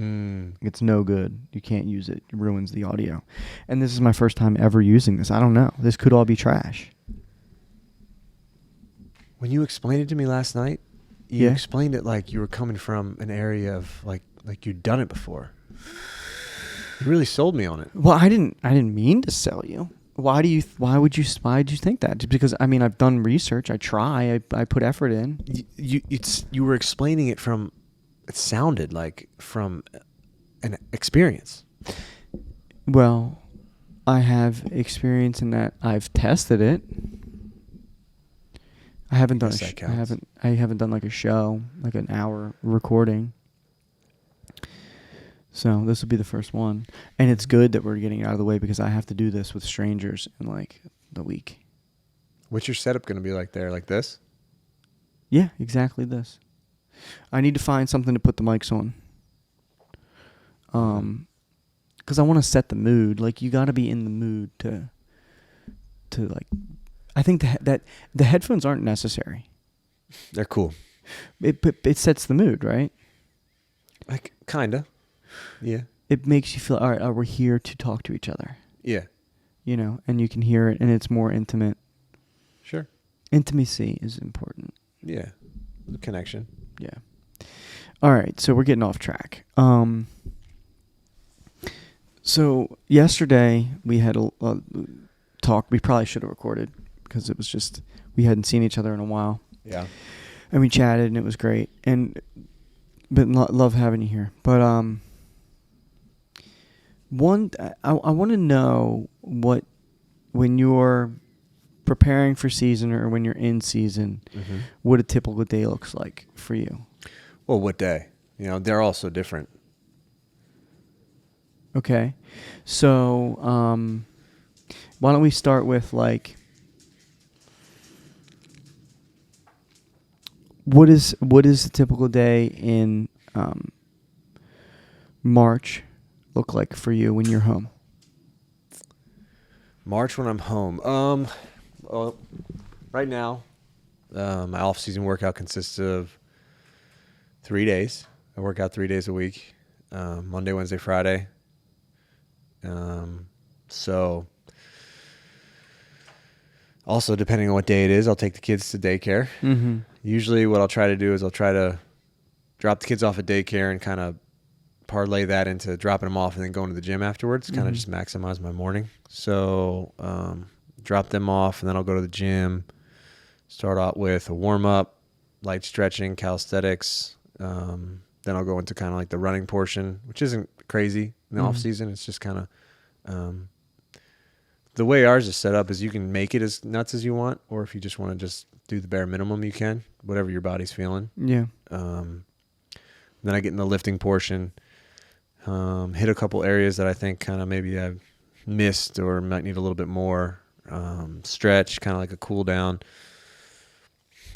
It's no good. You can't use it. It ruins the audio. And this is my first time ever using this. I don't know. This could all be trash. When you explained it to me last night, you explained it like you were coming from an area of like you'd done it before. You really sold me on it. Well, I didn't mean to sell you. Why did you think that? Just because I've done research. I put effort in. You were explaining it from. It sounded like from an experience. Well, I have experience in that I've tested it. I haven't done I haven't done like a show, like an hour recording. So this will be the first one. And it's good that we're getting it out of the way because I have to do this with strangers in like the week. What's your setup going to be like there? Like this? Yeah, exactly this. I need to find something to put the mics on. Because I want to set the mood. Like you got to be in the mood to like. I think that the headphones aren't necessary. They're cool. It sets the mood, right? Like kinda. Yeah. It makes you feel all right. We're here to talk to each other. Yeah. And you can hear it, and it's more intimate. Sure. Intimacy is important. Yeah. The connection. Yeah. All right, so we're getting off track. So yesterday we had a talk. We probably should have recorded because it was just we hadn't seen each other in a while. Yeah. And we chatted, and it was great. But love having you here. But I want to know when you're preparing for season or when you're in season, what a typical day looks like for you. Well, what day? They're all so different. Okay. So, why don't we start with like, what is a typical day in March look like for you when you're home? March when I'm home. Well, right now, my off-season workout consists of 3 days. I work out 3 days a week, Monday, Wednesday, Friday. So also depending on what day it is, I'll take the kids to daycare. Mm-hmm. Usually what I'll try to do is I'll try to drop the kids off at daycare and kind of parlay that into dropping them off and then going to the gym afterwards, kind of just maximize my morning. So drop them off and then I'll go to the gym, start out with a warm-up, light stretching, calisthenics. Then I'll go into kind of like the running portion, which isn't crazy in the off season. It's just kind of the way ours is set up is you can make it as nuts as you want, or if you just want to just do the bare minimum, you can, whatever your body's feeling. Yeah. Then I get in the lifting portion. Hit a couple areas that I think kind of maybe I've missed or might need a little bit more. Stretch, kind of like a cool down.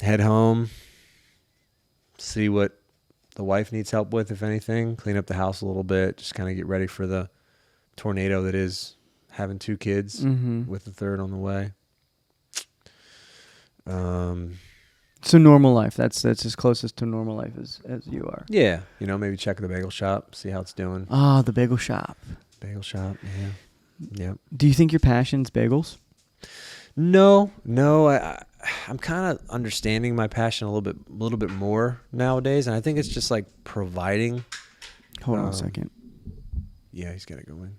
Head home. See what the wife needs help with, if anything. Clean up the house a little bit. Just kind of get ready for the tornado that is having 2 kids with the third on the way. So normal life. That's as closest to normal life as you are. Yeah. Maybe check the bagel shop, see how it's doing. Ah, the bagel shop. Bagel shop, yeah. Yep. Do you think your passion's bagels? No. I'm kind of understanding my passion a little bit more nowadays, and I think it's just like providing. Hold on a second. Yeah, he's got to go in.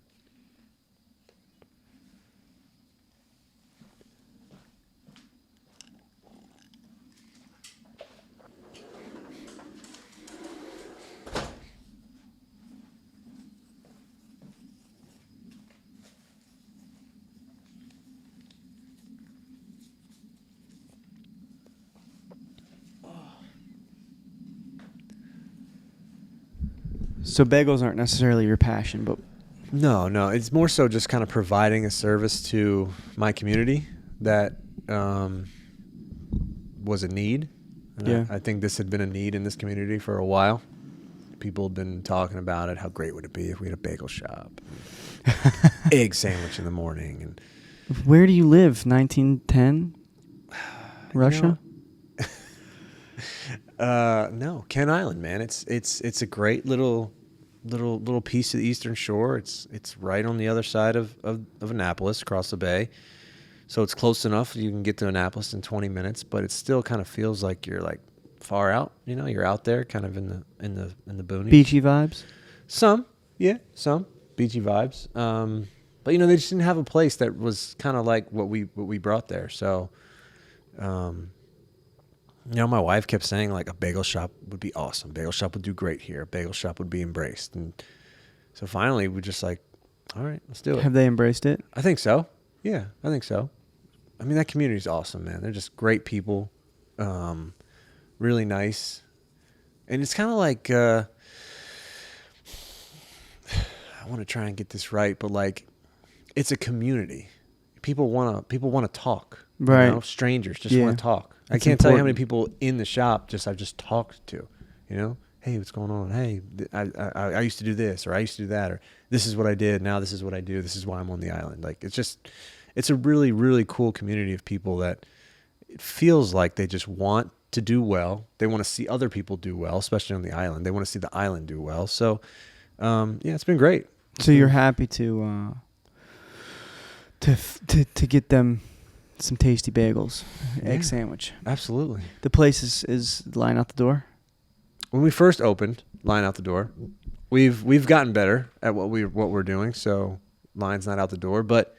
So bagels aren't necessarily your passion, but No, it's more so just kind of providing a service to my community that was a need. And yeah, I think this had been a need in this community for a while. People have been talking about it. How great would it be if we had a bagel shop, egg sandwich in the morning, and where do you live? 1910, Russia. No, Kent Island, man. It's a great little piece of the Eastern Shore. It's right on the other side of Annapolis, across the bay. So it's close enough you can get to Annapolis in 20 minutes, but it still kind of feels like you're like far out. You're out there, kind of in the boonies. Beachy vibes. Some beachy vibes. But they just didn't have a place that was kind of like what we brought there. So, my wife kept saying like a bagel shop would be awesome. Bagel shop would do great here. A bagel shop would be embraced. And so finally we just like, all right, let's do it. Have they embraced it? I think so. Yeah, I think so. I mean, that community's awesome, man. They're just great people. Really nice. And it's kind of like, I want to try and get this right, but like, it's a community. People want to talk. Right. Strangers just want to talk. I can't tell you how many people in the shop I've just talked to, hey, what's going on? Hey, I used to do this, or I used to do that, or this is what I did. Now this is what I do. This is why I'm on the island. Like, it's a really, really cool community of people that it feels like they just want to do well. They want to see other people do well, especially on the island. They want to see the island do well. So, it's been great. So you're happy to get them some tasty bagels, egg sandwich. Absolutely. The place is line out the door. When we first opened, line out the door. We've gotten better at what we're doing, so line's not out the door, but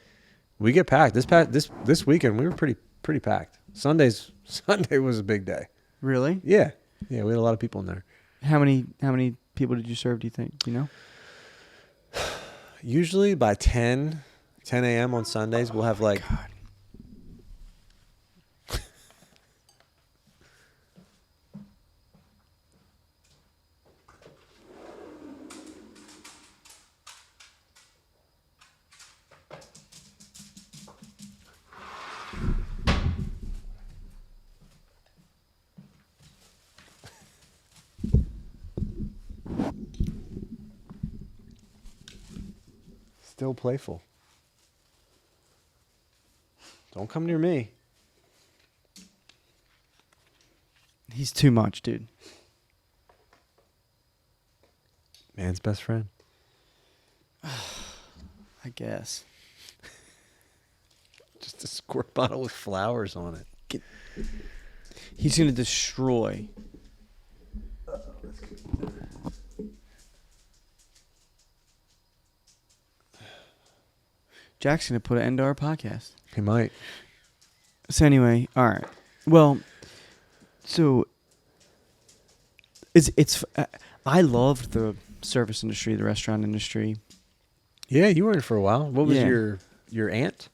we get packed. This weekend we were pretty packed. Sunday was a big day. Really? Yeah, we had a lot of people in there. How many people did you serve? Do you think? Do you know? Usually by 10 a.m. on Sundays, we'll have like. God. Still playful. Don't come near me. He's too much, dude. Man's best friend. I guess. Just a squirt bottle with flowers on it. He's gonna destroy. Jack's gonna put an end to our podcast. He might. So anyway, all right. Well, so it's I loved the service industry, the restaurant industry. Yeah, you were in for a while. What was Yeah. your aunt?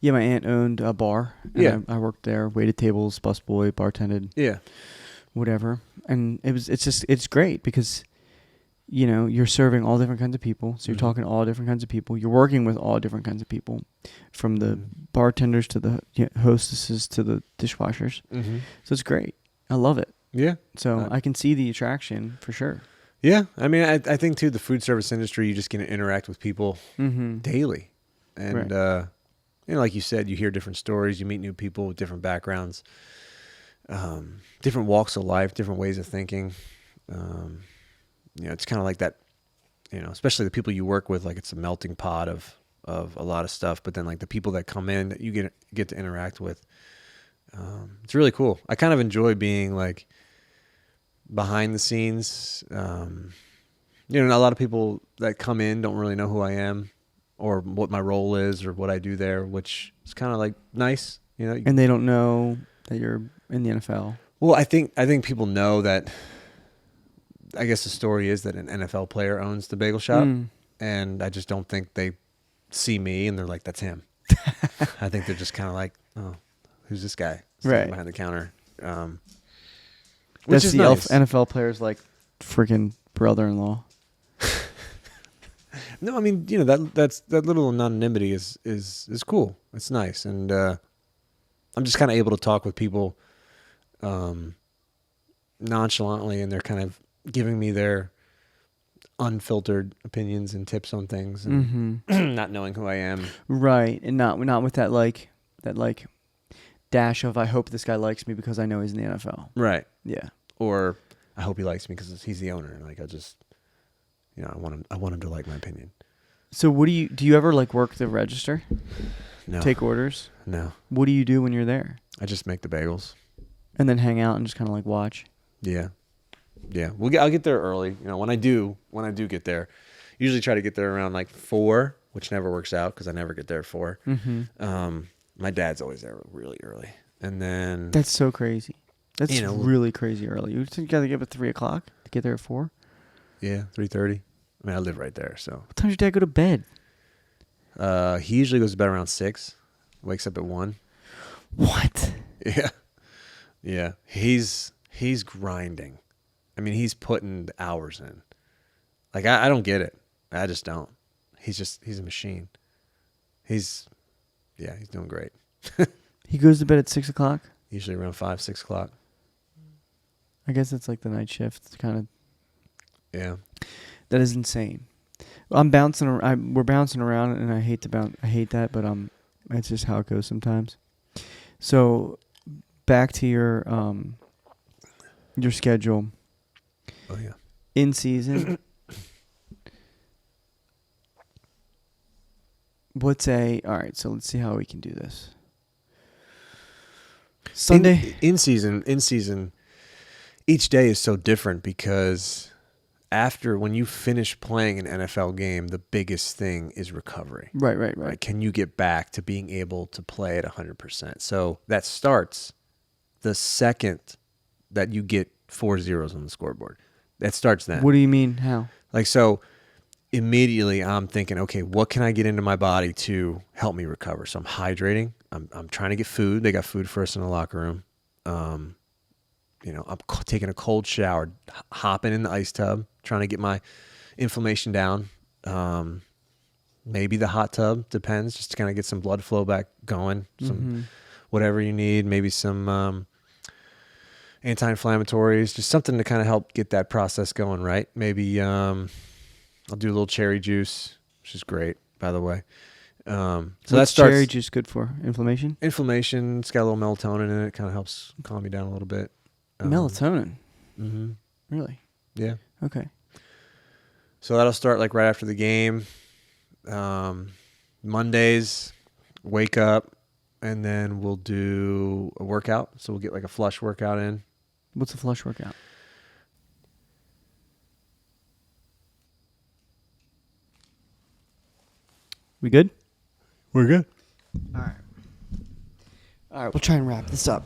Yeah, my aunt owned a bar. And Yeah. I worked there, waited tables, busboy, bartended, Yeah. whatever. And it's great because you're serving all different kinds of people. So you're talking to all different kinds of people. You're working with all different kinds of people, from the bartenders to the hostesses to the dishwashers. Mm-hmm. So it's great. I love it. Yeah. So I can see the attraction for sure. Yeah. I mean, I think too, the food service industry, you just get to interact with people daily. And, like you said, you hear different stories, you meet new people with different backgrounds, different walks of life, different ways of thinking. It's kind of like that, especially the people you work with, like it's a melting pot of a lot of stuff. But then like the people that come in that you get to interact with, it's really cool. I kind of enjoy being like behind the scenes. A lot of people that come in don't really know who I am or what my role is or what I do there, which is kind of like nice, And they don't know that you're in the NFL. Well, I think people know that. I guess the story is that an NFL player owns the bagel shop, and I just don't think they see me and they're like, "That's him." I think they're just kind of like, "Oh, who's this guy standing behind the counter?" Which is nice. NFL player's like freaking brother-in-law. No, I mean, that little anonymity is cool. It's nice, and I'm just kind of able to talk with people nonchalantly, and they're kind of giving me their unfiltered opinions and tips on things, and not knowing who I am. Right, and not with that dash of I hope this guy likes me because I know he's in the NFL. Right. Yeah. Or I hope he likes me because he's the owner. Like I just, I want him to like my opinion. So what do you ever like work the register? No. Take orders? No. What do you do when you're there? I just make the bagels. And then hang out and just kind of like watch? Yeah. Yeah. I'll get there early. When I do get there, usually try to get there around like 4, which never works out because I never get there at 4. My dad's always there really early. And then that's so crazy. That's really crazy early. You got to get up at 3 o'clock to get there at 4? Yeah, 3:30. I mean, I live right there, so. What time does your dad go to bed? He usually goes to bed around 6. Wakes up at 1. What? Yeah. Yeah. He's grinding. I mean, he's putting the hours in. Like, I don't get it. I just don't. He's a machine. He's doing great. He goes to bed at 6 o'clock? Usually around 5, 6 o'clock. I guess it's like the night shift. It's kind of. Yeah. That is insane. We're bouncing around, and I hate to bounce. I hate that, but it's just how it goes sometimes. So, back to your schedule. Oh yeah. In season. All right, so let's see how we can do this. Sunday. In season, each day is so different because when you finish playing an NFL game, the biggest thing is recovery. Right. Like, can you get back to being able to play at 100%? So that starts the second that you get 4 zeros on the scoreboard. That starts then. What do you mean? How? Like, so immediately I'm thinking, okay, what can I get into my body to help me recover? So I'm hydrating. I'm trying to get food. They got food for us in the locker room. I'm taking a cold shower, hopping in the ice tub, trying to get my inflammation down. Maybe the hot tub, depends, just to kind of get some blood flow back going. Some whatever you need, maybe some anti-inflammatories, just something to kind of help get that process going, right? Maybe I'll do a little cherry juice, which is great, by the way. So what's cherry juice good for? Inflammation? Inflammation. It's got a little melatonin in it. Kind of helps calm you down a little bit. Melatonin? Mm-hmm. Really? Yeah. Okay. So that'll start like right after the game. Mondays, wake up, and then we'll do a workout. So we'll get like a flush workout in. What's a flush workout? We good? We're good. All right, we'll try and wrap this up.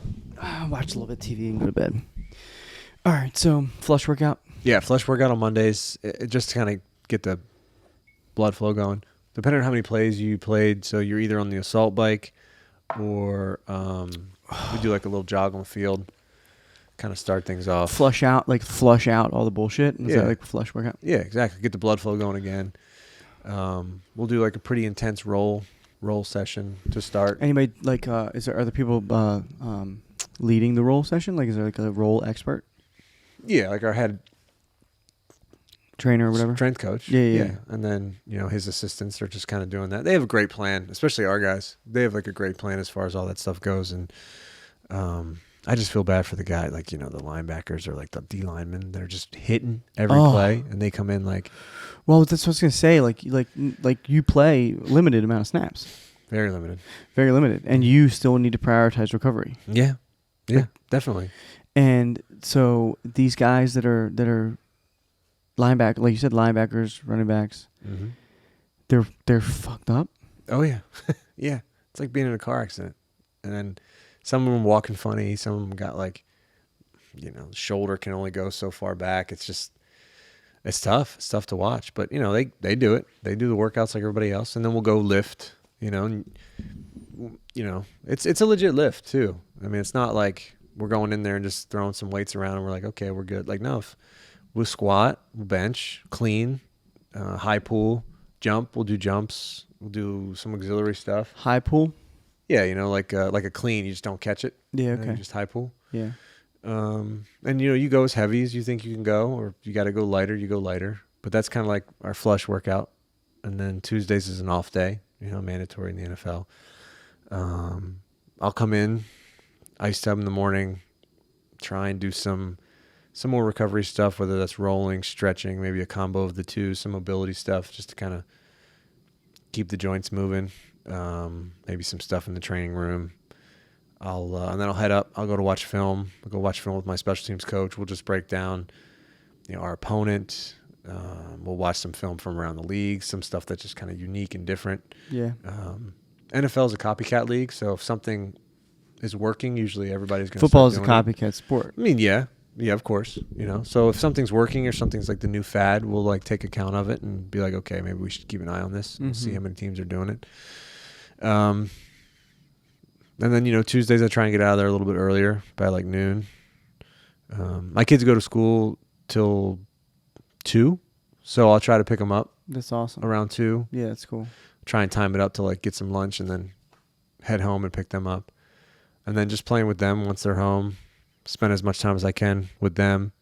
Watch a little bit of TV and go to bed. All right, so flush workout. Yeah, flush workout on Mondays, just to kind of get the blood flow going. Depending on how many plays you played, so you're either on the assault bike or we do like a little jog on the field. kind of start things off. Flush out all the bullshit. Is that like flush workout? Yeah, exactly. Get the blood flow going again. We'll do like a pretty intense roll session to start. Anybody like are there people leading the roll session? Like is there like a roll expert? Yeah, like our head trainer or whatever. Strength coach. Yeah. And then, his assistants are just kind of doing that. They have a great plan, especially our guys. They have like a great plan as far as all that stuff goes. And I just feel bad for the guy, like, the linebackers or like the D linemen. They're just hitting every play and they come in like. Well, that's what I was going to say. Like you play limited amount of snaps. Very limited. Very limited. And you still need to prioritize recovery. Yeah. Yeah, definitely. And so these guys that are linebacker, like you said, linebackers, running backs, they're fucked up. Oh yeah, yeah. It's like being in a car accident, and then some of them walking funny. Some of them got like, the shoulder can only go so far back. It's tough. It's tough to watch, but they do it. They do the workouts like everybody else, and then we'll go lift. And, it's a legit lift too. I mean, it's not like we're going in there and just throwing some weights around and we're like, okay, we're good. Like, no, we'll squat, we'll bench, clean, high pull, jump. We'll do jumps. We'll do some auxiliary stuff. High pull? Yeah, like a clean. You just don't catch it. Yeah, okay. You just high pull. Yeah. And, you go as heavy as you think you can go, or you got to go lighter, you go lighter. But that's kind of like our flush workout. And then Tuesdays is an off day, mandatory in the NFL. I'll come in, ice tub in the morning, try and do some more recovery stuff, whether that's rolling, stretching, maybe a combo of the two, some mobility stuff just to kind of keep the joints moving. Maybe some stuff in the training room. And then I'll head up. I'll go to watch film. I'll go watch film with my special teams coach. We'll just break down, our opponent. We'll watch some film from around the league, some stuff that's just kind of unique and different. Yeah. NFL is a copycat league, so if something is working, usually everybody's going to Football is a copycat sport. I mean, yeah, of course, So if something's working or something's like the new fad, we'll like take account of it and be like, okay, maybe we should keep an eye on this and see how many teams are doing it. And then, Tuesdays I try and get out of there a little bit earlier by like noon. My kids go to school till 2, so I'll try to pick them up. That's awesome. Around 2. Yeah, that's cool. Try and time it up to like get some lunch and then head home and pick them up. And then just playing with them once they're home, spend as much time as I can with them.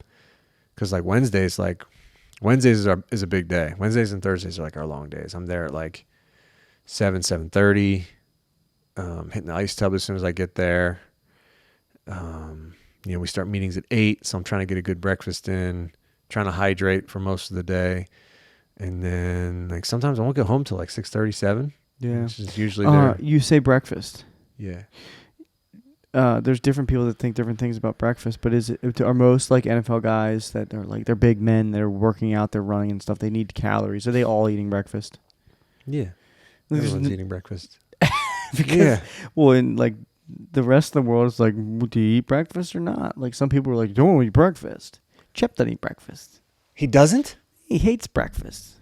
Cause like Wednesdays is a big day. Wednesdays and Thursdays are like our long days. I'm there at like 7:30, hitting the ice tub as soon as I get there. We start meetings at 8. So I'm trying to get a good breakfast in, trying to hydrate for most of the day. And then like sometimes I won't get home till like 6:37. Yeah. Which is usually there. You say breakfast. Yeah. There's different people that think different things about breakfast, but are most like NFL guys that are like, they're big men, they're working out, they're running and stuff, they need calories. Are they all eating breakfast? Yeah. Everyone's eating breakfast. Because, well, in like the rest of the world is like, do you eat breakfast or not? Like some people are like, don't eat breakfast. Chip doesn't eat breakfast. He doesn't? He hates breakfast.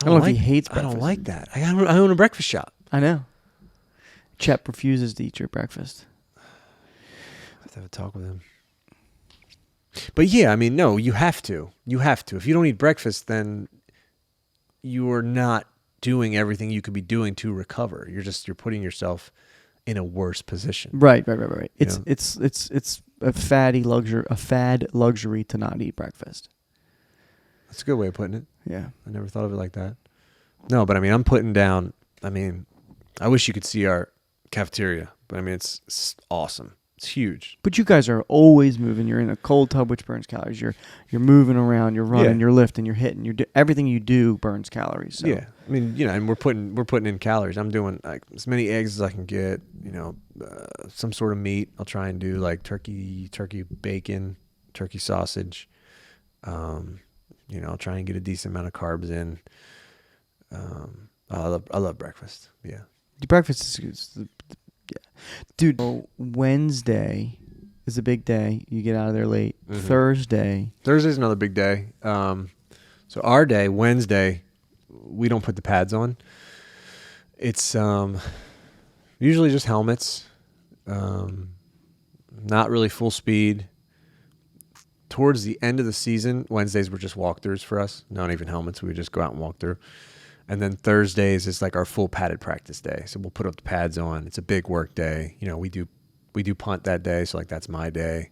I don't know if he hates breakfast. I don't like that. I own a breakfast shop. I know. Chep refuses to eat your breakfast. I have to have a talk with him. But yeah, I mean, no, you have to. You have to. If you don't eat breakfast, then you are not doing everything you could be doing to recover. You're putting yourself in a worse position. Right. It's a fad luxury to not eat breakfast. That's a good way of putting it. Yeah. I never thought of it like that. No, but I mean, I wish you could see our cafeteria, but I mean, it's awesome. It's huge. But you guys are always moving. You're in a cold tub, which burns calories. You're moving around. You're running. You're lifting. You're hitting. Everything you do burns calories. So. Yeah, I mean, and we're putting in calories. I'm doing like as many eggs as I can get. Some sort of meat. I'll try and do like turkey bacon, turkey sausage. I'll try and get a decent amount of carbs in. I love breakfast. Yeah. The breakfast is yeah. Dude, Wednesday is a big day. You get out of there late. Mm-hmm. Thursday's another big day. So our day, Wednesday, we don't put the pads on. It's usually just helmets. Not really full speed. Towards the end of the season, Wednesdays were just walkthroughs for us. Not even helmets. We would just go out and walk through. And then Thursdays is like our full padded practice day. So we'll put up the pads on. It's a big work day. You know, we do punt that day. So like that's my day.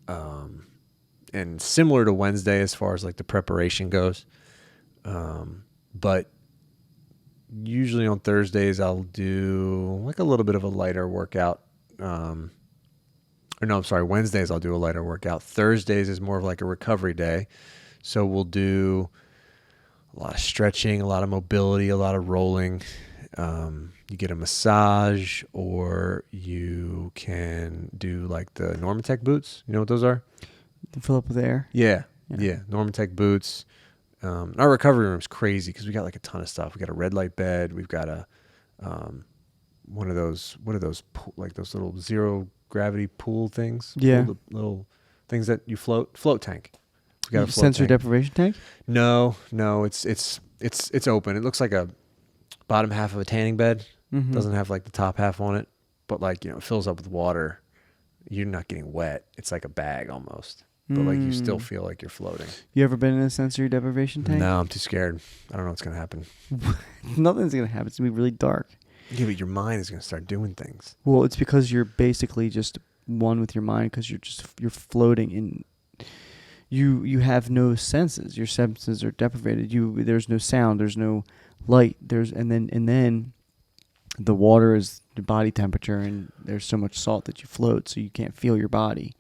And similar to Wednesday as far as like the preparation goes. But usually on Thursdays I'll do like a little bit of a lighter workout. Wednesdays I'll do a lighter workout. Thursdays is more of like a recovery day. So we'll do a lot of stretching, a lot of mobility, a lot of rolling. You get a massage, or you can do like the Normatec boots. You know what those are? To fill up with air. Yeah. Normatec boots. Our recovery room is crazy because we got like a ton of stuff. We got a red light bed. We've got a one of those. What are those? Like those little zero gravity pool things. Yeah. Little things that you float tank. We got a float sensory tank. deprivation tank. No, it's open. It looks like a bottom half of a tanning bed. Mm-hmm. Doesn't have like the top half on it, but like, you know, it fills up with water. You're not getting wet. It's like a bag almost, but like you still feel like you're floating. You ever been in a sensory deprivation tank? No, I'm too scared. I don't know what's gonna happen. Nothing's gonna happen. It's gonna be really dark. Yeah, but your mind is gonna start doing things. Well, it's because you're basically just one with your mind because you're floating in. You have no senses. Your senses are deprivated. There's no sound. There's no light. And then the water is the body temperature, and there's so much salt that you float, so you can't feel your body.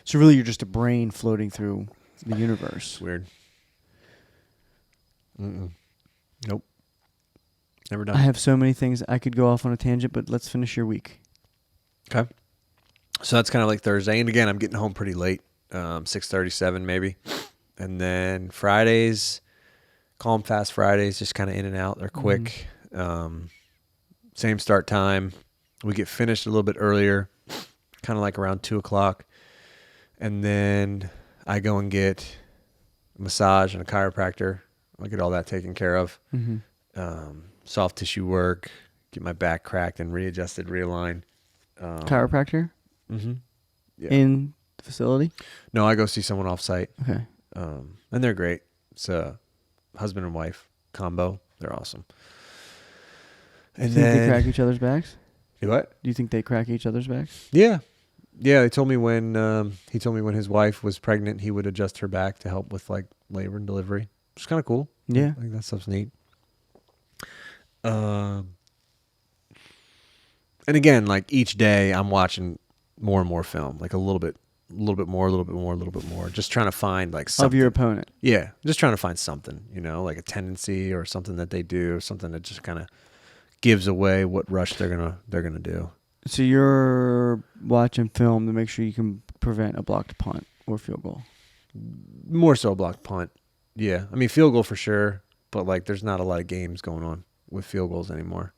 So really, you're just a brain floating through the universe. It's weird. Nope. Never done. I have so many things. I could go off on a tangent, but let's finish your week. Okay. So that's kind of like Thursday, and again, I'm getting home pretty late. 6:37 maybe. And then Fridays, calm fast Fridays, just kind of in and out. They're quick. Same start time. We get finished a little bit earlier, kind of like around 2:00. And then I go and get a massage and a chiropractor. I'll get all that taken care of. Soft tissue work, get my back cracked and readjusted, realigned. Chiropractor? Mm-hmm. Yeah. In the facility? No, I go see someone off site. Okay. And they're great. It's a husband and wife combo. They're awesome. And Do you think they crack each other's backs? What? Do you think they crack each other's backs? Yeah. Yeah, they told me when his wife was pregnant, he would adjust her back to help with like labor and delivery. Which is kind of cool. Yeah. I think that stuff's neat. And again, like each day I'm watching more and more film, like a little bit more, just trying to find like something. Of your opponent. Yeah. Just trying to find something, you know, like a tendency or something that they do, something that just kind of gives away what rush they're going to do. So you're watching film to make sure you can prevent a blocked punt or field goal. More so a blocked punt. Yeah. I mean, field goal for sure, but like there's not a lot of games going on with field goals anymore.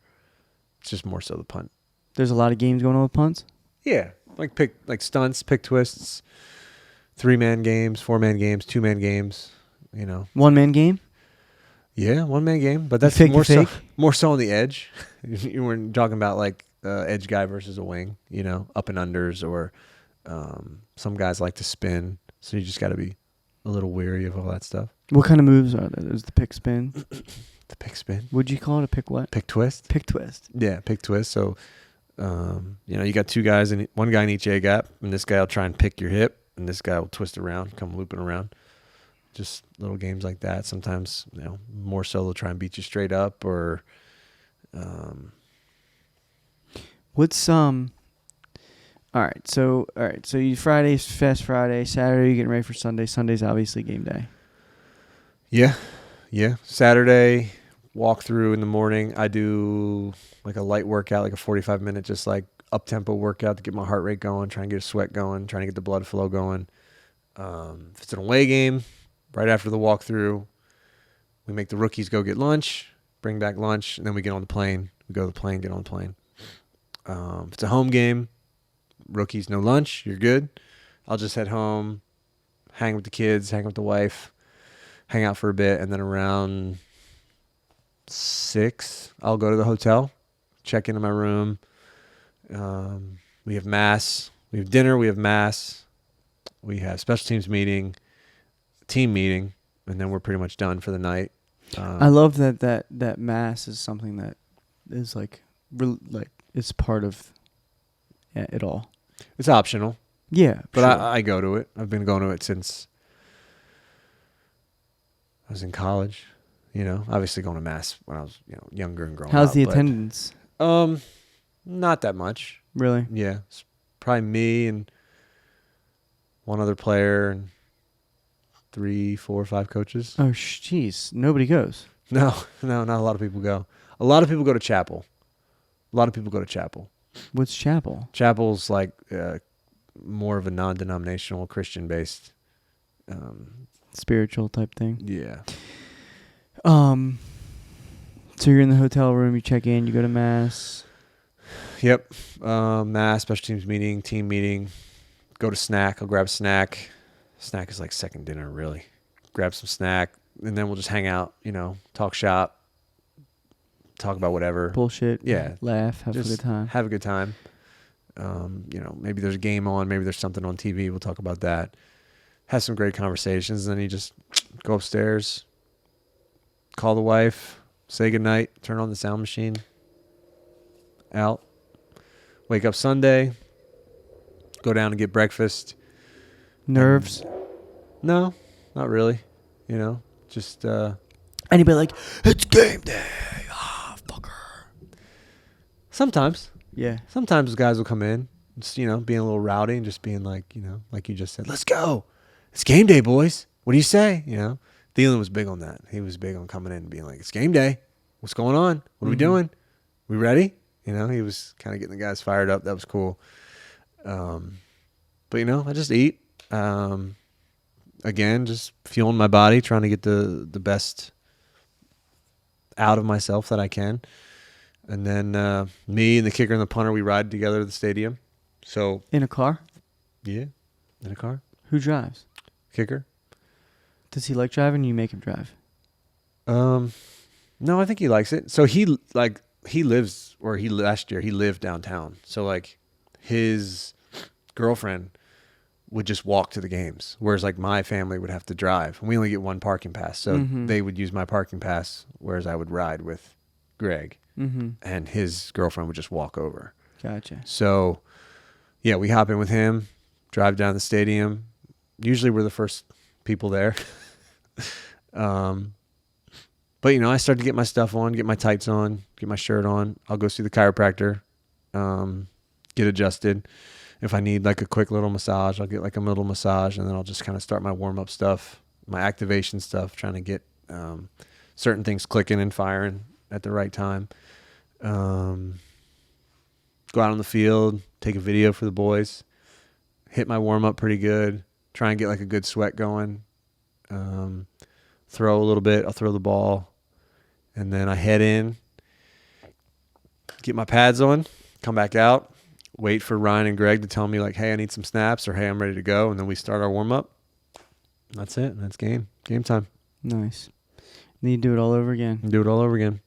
It's just more so the punt. There's a lot of games going on with punts? Yeah. Like stunts, pick twists, 3-man games, 4-man games, 2-man games, you know. 1-man game? Yeah, 1-man game, but that's more so on the edge. You were talking about like edge guy versus a wing, you know, up and unders, or some guys like to spin, so you just got to be a little weary of all that stuff. What kind of moves are there? There's the pick spin. The pick spin. Would you call it a pick what? Pick twist. Pick twist. Yeah, pick twist. So, you know, you got two guys and one guy in each A gap, and this guy will try and pick your hip, and this guy will twist around, come looping around. Just little games like that. Sometimes, you know, more so they'll try and beat you straight up, or What's all right, so you Friday's Fast Friday, Saturday you're getting ready for Sunday. Sunday's obviously game day. Yeah. Saturday, walk through in the morning. I do like a light workout, like a 45-minute, just like up-tempo workout to get my heart rate going, try and get a sweat going, trying to get the blood flow going. If it's an away game, right after the walkthrough, we make the rookies go get lunch, bring back lunch, and then we get on the plane. We go to the plane, get on the plane. If it's a home game, rookies, no lunch, you're good. I'll just head home, hang with the kids, hang with the wife, hang out for a bit, and then around 6, I'll go to the hotel, check into my room. We have mass We have dinner. We have mass. We have special teams meeting, team meeting, and then we're pretty much done for the night. I love that mass is something that is like it's part of it all. It's optional. Yeah, but sure. I go to it. I've been going to it since I was in college. Obviously going to mass when I was younger and growing up. How's the attendance? Not that much. Really? Yeah, it's probably me and one other player and 3, 4, 5 coaches. Oh, jeez. Nobody goes. No, not a lot of people go. A lot of people go to chapel. What's chapel? Chapel's like more of a non-denominational Christian-based spiritual type thing. Yeah. So you're in the hotel room, you check in, you go to mass. Yep. Mass, special teams meeting, team meeting. Go to snack. I'll grab a snack. Snack is like second dinner, really. Grab some snack, and then we'll just hang out, talk shop, talk about whatever. Bullshit. Yeah. Laugh, have a good time. Have a good time. Maybe there's a game on, maybe there's something on TV. We'll talk about that. Have some great conversations, and then you just go upstairs, call the wife, say goodnight, turn on the sound machine, out. Wake up Sunday, go down and get breakfast. Nerves? No, not really. Just... Anybody like, it's game day. Ah, fucker. Sometimes. Yeah. Sometimes guys will come in, just, being a little rowdy and just being like, like you just said, let's go. It's game day, boys. What do you say? Thielen was big on that. He was big on coming in and being like, it's game day. What's going on? What are we doing? We ready? He was kind of getting the guys fired up. That was cool. But, I just eat. Again, just fueling my body, trying to get the best out of myself that I can. And then me and the kicker and the punter, we ride together to the stadium. So in a car? Yeah, in a car. Who drives? Kicker. Does he like driving? You make him drive? No, I think he likes it. So last year he lived downtown. So like his girlfriend would just walk to the games, whereas like my family would have to drive. And we only get one parking pass, so they would use my parking pass, whereas I would ride with Greg, and his girlfriend would just walk over. Gotcha. So, yeah, we hop in with him, drive down the stadium. Usually we're the first people there. But, I start to get my stuff on, get my tights on, get my shirt on. I'll go see the chiropractor, get adjusted. If I need like a quick little massage, I'll get like a little massage, and then I'll just kind of start my warm-up stuff, my activation stuff, trying to get certain things clicking and firing at the right time. Go out on the field, take a video for the boys, hit my warm-up pretty good, try and get like a good sweat going, throw a little bit, I'll throw the ball, and then I head in, get my pads on, come back out, wait for Ryan and Greg to tell me like, hey, I need some snaps, or hey, I'm ready to go. And then we start our warm up. That's it. That's game time. Nice. Then you do it all over again. Do it all over again.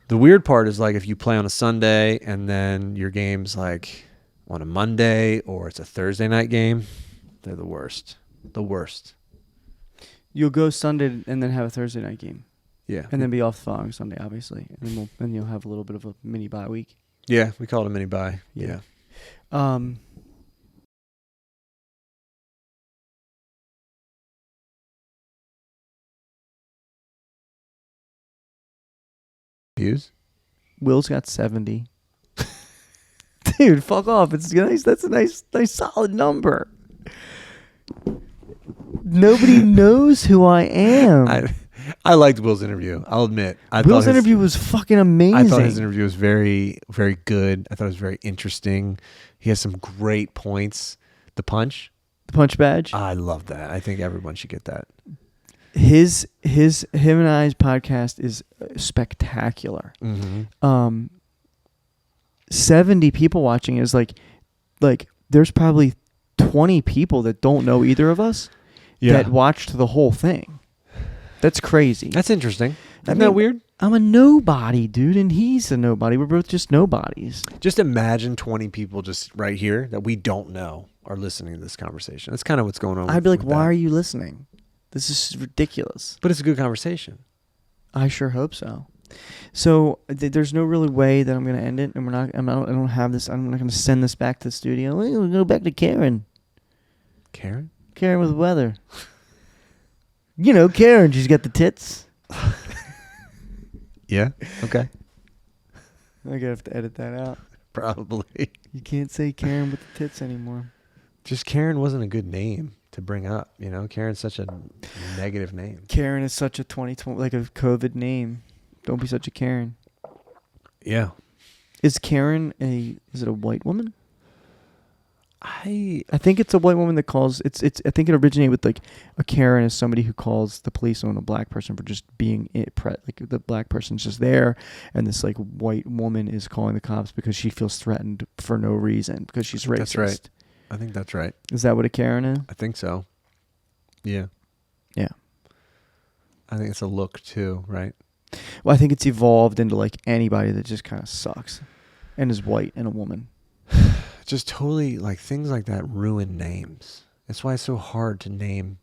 The weird part is like if you play on a Sunday and then your game's like on a Monday or it's a Thursday night game, they're the worst. The worst. You'll go Sunday and then have a Thursday night game. Yeah. And then be off the following Sunday, obviously. And then you'll have a little bit of a mini bye week. Yeah, we call it a mini bye. Yeah. Views? Will's got 70. Dude, fuck off. It's nice. That's a nice solid number. Nobody knows who I am. I liked Will's interview. I'll admit. Will's interview was fucking amazing. I thought his interview was very, very good. I thought it was very interesting. He has some great points. The punch badge. I love that. I think everyone should get that. Him and I's podcast is spectacular. 70 people watching is like there's probably 20 people that don't know either of us that watched the whole thing. That's crazy. That's interesting. Isn't that weird? I'm a nobody, dude, and he's a nobody. We're both just nobodies. Just imagine 20 people just right here that we don't know are listening to this conversation. That's kind of what's going on. I'd be like, why are you listening? This is ridiculous. But it's a good conversation. I sure hope so. So there's no really way that I'm going to end it, and I don't have this. I'm not going to send this back to the studio. We're going to go back to Karen. Karen? Karen with weather. You know, Karen. She's got the tits. Yeah. Okay. I'm going to have to edit that out. Probably. You can't say Karen with the tits anymore. Just Karen wasn't a good name to bring up. You know, Karen's such a negative name. Karen is such a 2020, like a COVID name. Don't be such a Karen. Yeah. Is Karen is it a white woman? I think it's a white woman that calls I think it originated with like a Karen is somebody who calls the police on a black person for just being like the black person's just there, and this like white woman is calling the cops because she feels threatened for no reason because she's racist. That's right. I think that's right. Is that what a Karen is? I think so. Yeah. Yeah. I think it's a look too, right? Well, I think it's evolved into like anybody that just kind of sucks and is white and a woman. Just totally, like, things like that ruin names. That's why it's so hard to name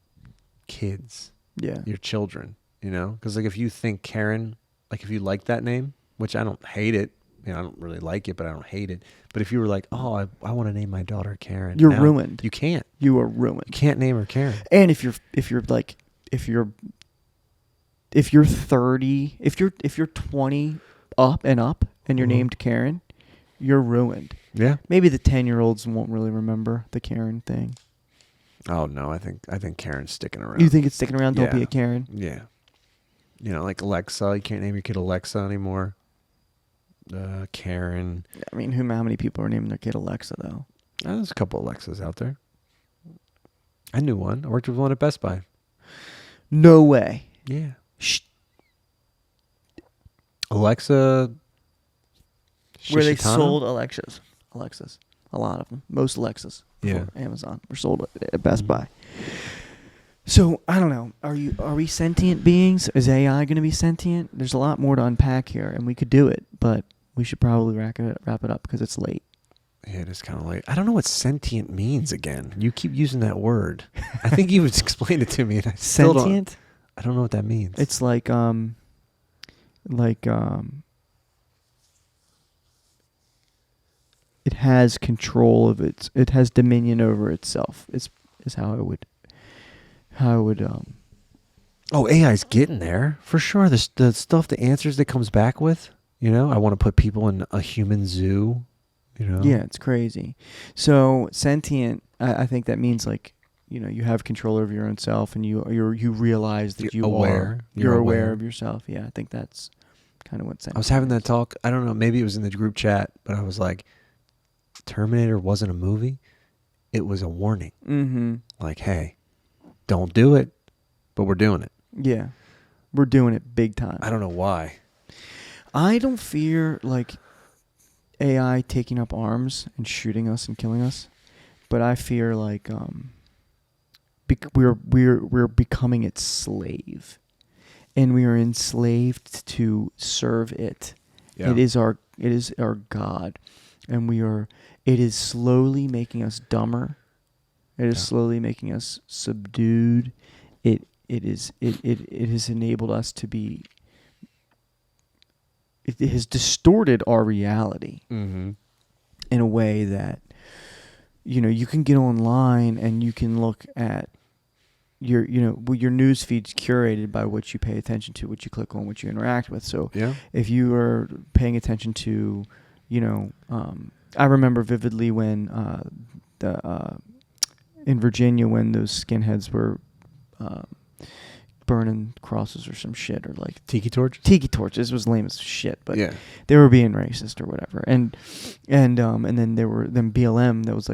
kids. Yeah. Your children, you know? Because, like, if you think Karen, like, if you like that name, which I don't hate it. You know, I don't really like it, but I don't hate it. But if you were like, oh, I want to name my daughter Karen. You're ruined. You can't. You are ruined. You can't name her Karen. And if you're 30, if you're 20 up and you're named Karen, you're ruined. Yeah. Maybe the 10-year-olds won't really remember the Karen thing. Oh no, I think Karen's sticking around. You think it's sticking around? Don't be Yeah. a Karen. Yeah. You know, like Alexa, you can't name your kid Alexa anymore. Karen. I mean, how many people are naming their kid Alexa though? There's a couple Alexas out there. I knew one. I worked with one at Best Buy. No way. Yeah. Shh. Alexa. Where they Shishitano? sold Alexas. A lot of them. Most Alexas. Yeah. For Amazon were sold at Best Buy. So I don't know. Are we sentient beings? Is AI going to be sentient? There's a lot more to unpack here, and we could do it, but we should probably wrap it up because it's late. Yeah, it is kind of late. I don't know what sentient means again. You keep using that word. I think you would explain it to me, and I still Sentient? I don't know what that means. It's it has control of it has dominion over itself. Is how I would Oh, AI's getting there for sure. The stuff, the answers that comes back with. You know, I want to put people in a human zoo. You know. Yeah, it's crazy. So sentient, I think that means like, you know, you have control over your own self, and you realize that you're aware of yourself. Yeah, I think that's kind of what sentient. I was having that talk. I don't know. Maybe it was in the group chat, but I was like, Terminator wasn't a movie. It was a warning. Mm-hmm. Like, hey, don't do it, but we're doing it. Yeah, we're doing it big time. I don't know why. I don't fear like AI taking up arms and shooting us and killing us, but I fear like we're becoming its slave, and we are enslaved to serve it. Yeah. It is our God, and it is slowly making us dumber. It is slowly making us subdued. It has enabled us to be. It has distorted our reality in a way that, you know, you can get online and you can look at your news feed's curated by what you pay attention to, what you click on, what you interact with. So if you are paying attention to, you know, I remember vividly when in Virginia when those skinheads were burning crosses or some shit, or like tiki torches. It was lame as shit, but they were being racist or whatever. And then BLM was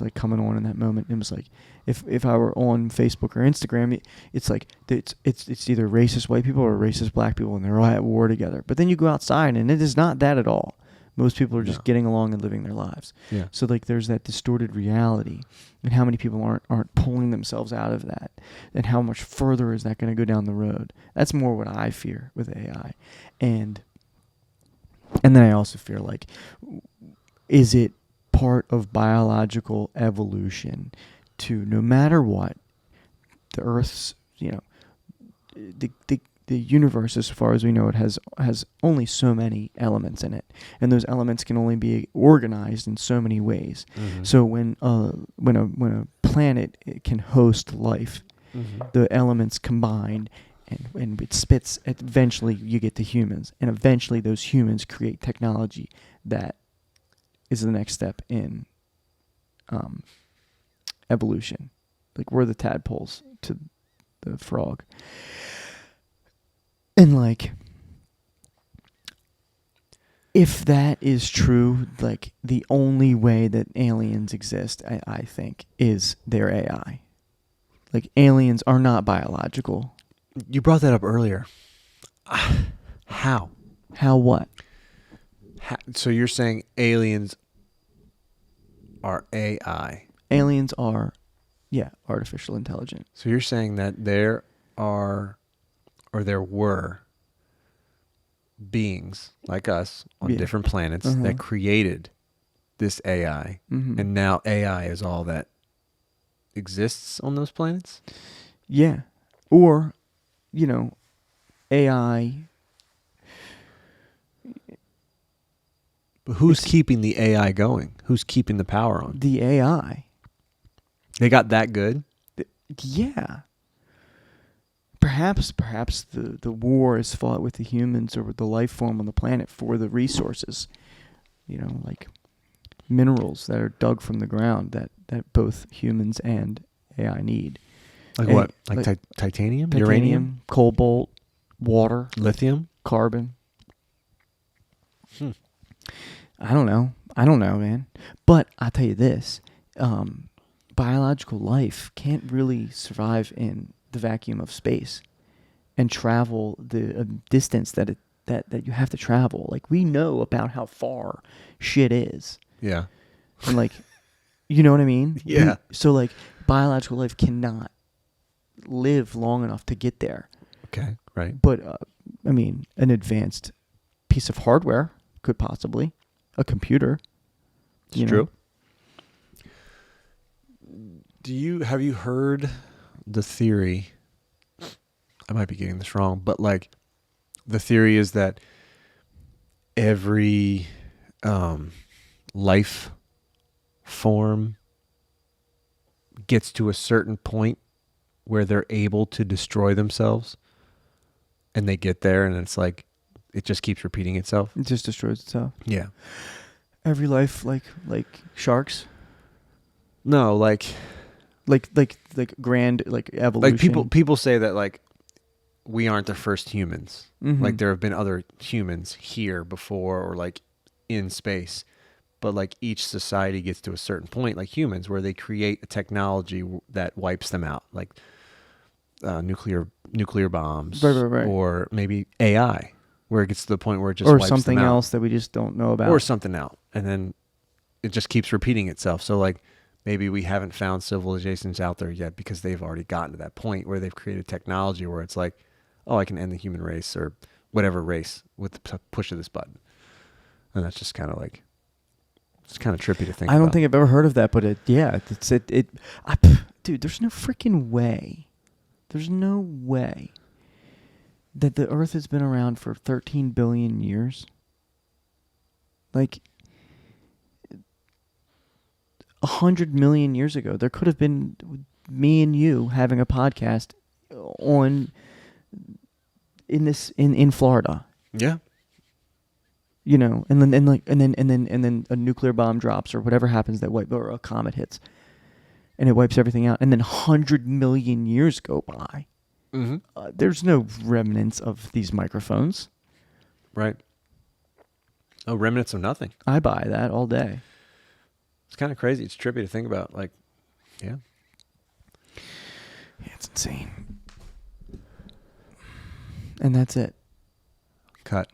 like coming on in that moment. It was like if I were on Facebook or Instagram, it's like it's either racist white people or racist black people, and they're all at war together. But then you go outside, and it is not that at all. Most people are just No. getting along and living their lives. Yeah. So like there's that distorted reality, and how many people aren't pulling themselves out of that, and how much further is that going to go down the road? That's more what I fear with AI, and then I also fear, like, is it part of biological evolution to, no matter what, the Earth's, the universe, as far as we know it, has only so many elements in it, and those elements can only be organized in so many ways. Mm-hmm. So when a planet can host life, Mm-hmm. the elements combine, and it spits. Eventually, you get to humans, and eventually those humans create technology that is the next step in evolution. Like, we're the tadpoles to the frog. And like, if that is true, like, the only way that aliens exist, I think, is their AI. Like, aliens are not biological. You brought that up earlier. How? How what? So you're saying aliens are AI? Aliens are, artificial intelligence. So you're saying that there are, or there were, beings like us on different planets that created this AI, and now AI is all that exists on those planets? Yeah. Or, AI. But who's keeping the AI going? Who's keeping the power on? The AI. They got that good? Yeah. Perhaps the war is fought with the humans or with the life form on the planet for the resources, like minerals that are dug from the ground that both humans and AI need. Like what? Like titanium? Uranium? Cobalt, water, Lithium? carbon. I don't know, man. But I'll tell you this, biological life can't really survive in the vacuum of space and travel the distance that you have to travel. Like, we know about how far shit is. Yeah. And like, you know what I mean? Yeah. So like, biological life cannot live long enough to get there. Okay, right. But an advanced piece of hardware could possibly, a computer. It's true. Have you heard the theory? I might be getting this wrong, but like, the theory is that every life form gets to a certain point where they're able to destroy themselves, and they get there, and it's like, it just keeps repeating itself. It just destroys itself. Yeah. Every life, like sharks. No, like grand, like evolution. like people say that, like, we aren't the first humans. Mm-hmm. Like, there have been other humans here before, or like in space, but like each society gets to a certain point, like humans, where they create a technology that wipes them out, like nuclear bombs, right. or maybe AI, where it gets to the point where it just or wipes something them out. else that we just don't know about, or something out, and then it just keeps repeating itself. So like, maybe we haven't found civilizations out there yet because they've already gotten to that point where they've created technology where it's like, oh, I can end the human race or whatever race with the push of this button. And that's just kind of like, it's kind of trippy to think about. I don't think I've ever heard of that, but dude, there's no freaking way. There's no way that the Earth has been around for 13 billion years. Like, 100 million years ago, there could have been me and you having a podcast in Florida. Yeah. And then a nuclear bomb drops or whatever happens or a comet hits, and it wipes everything out. And then 100 million years go by. Mm-hmm. There's no remnants of these microphones. Right. Oh, remnants of nothing. I buy that all day. It's kind of crazy. It's trippy to think about. Like, yeah. Yeah, it's insane. And that's it. Cut.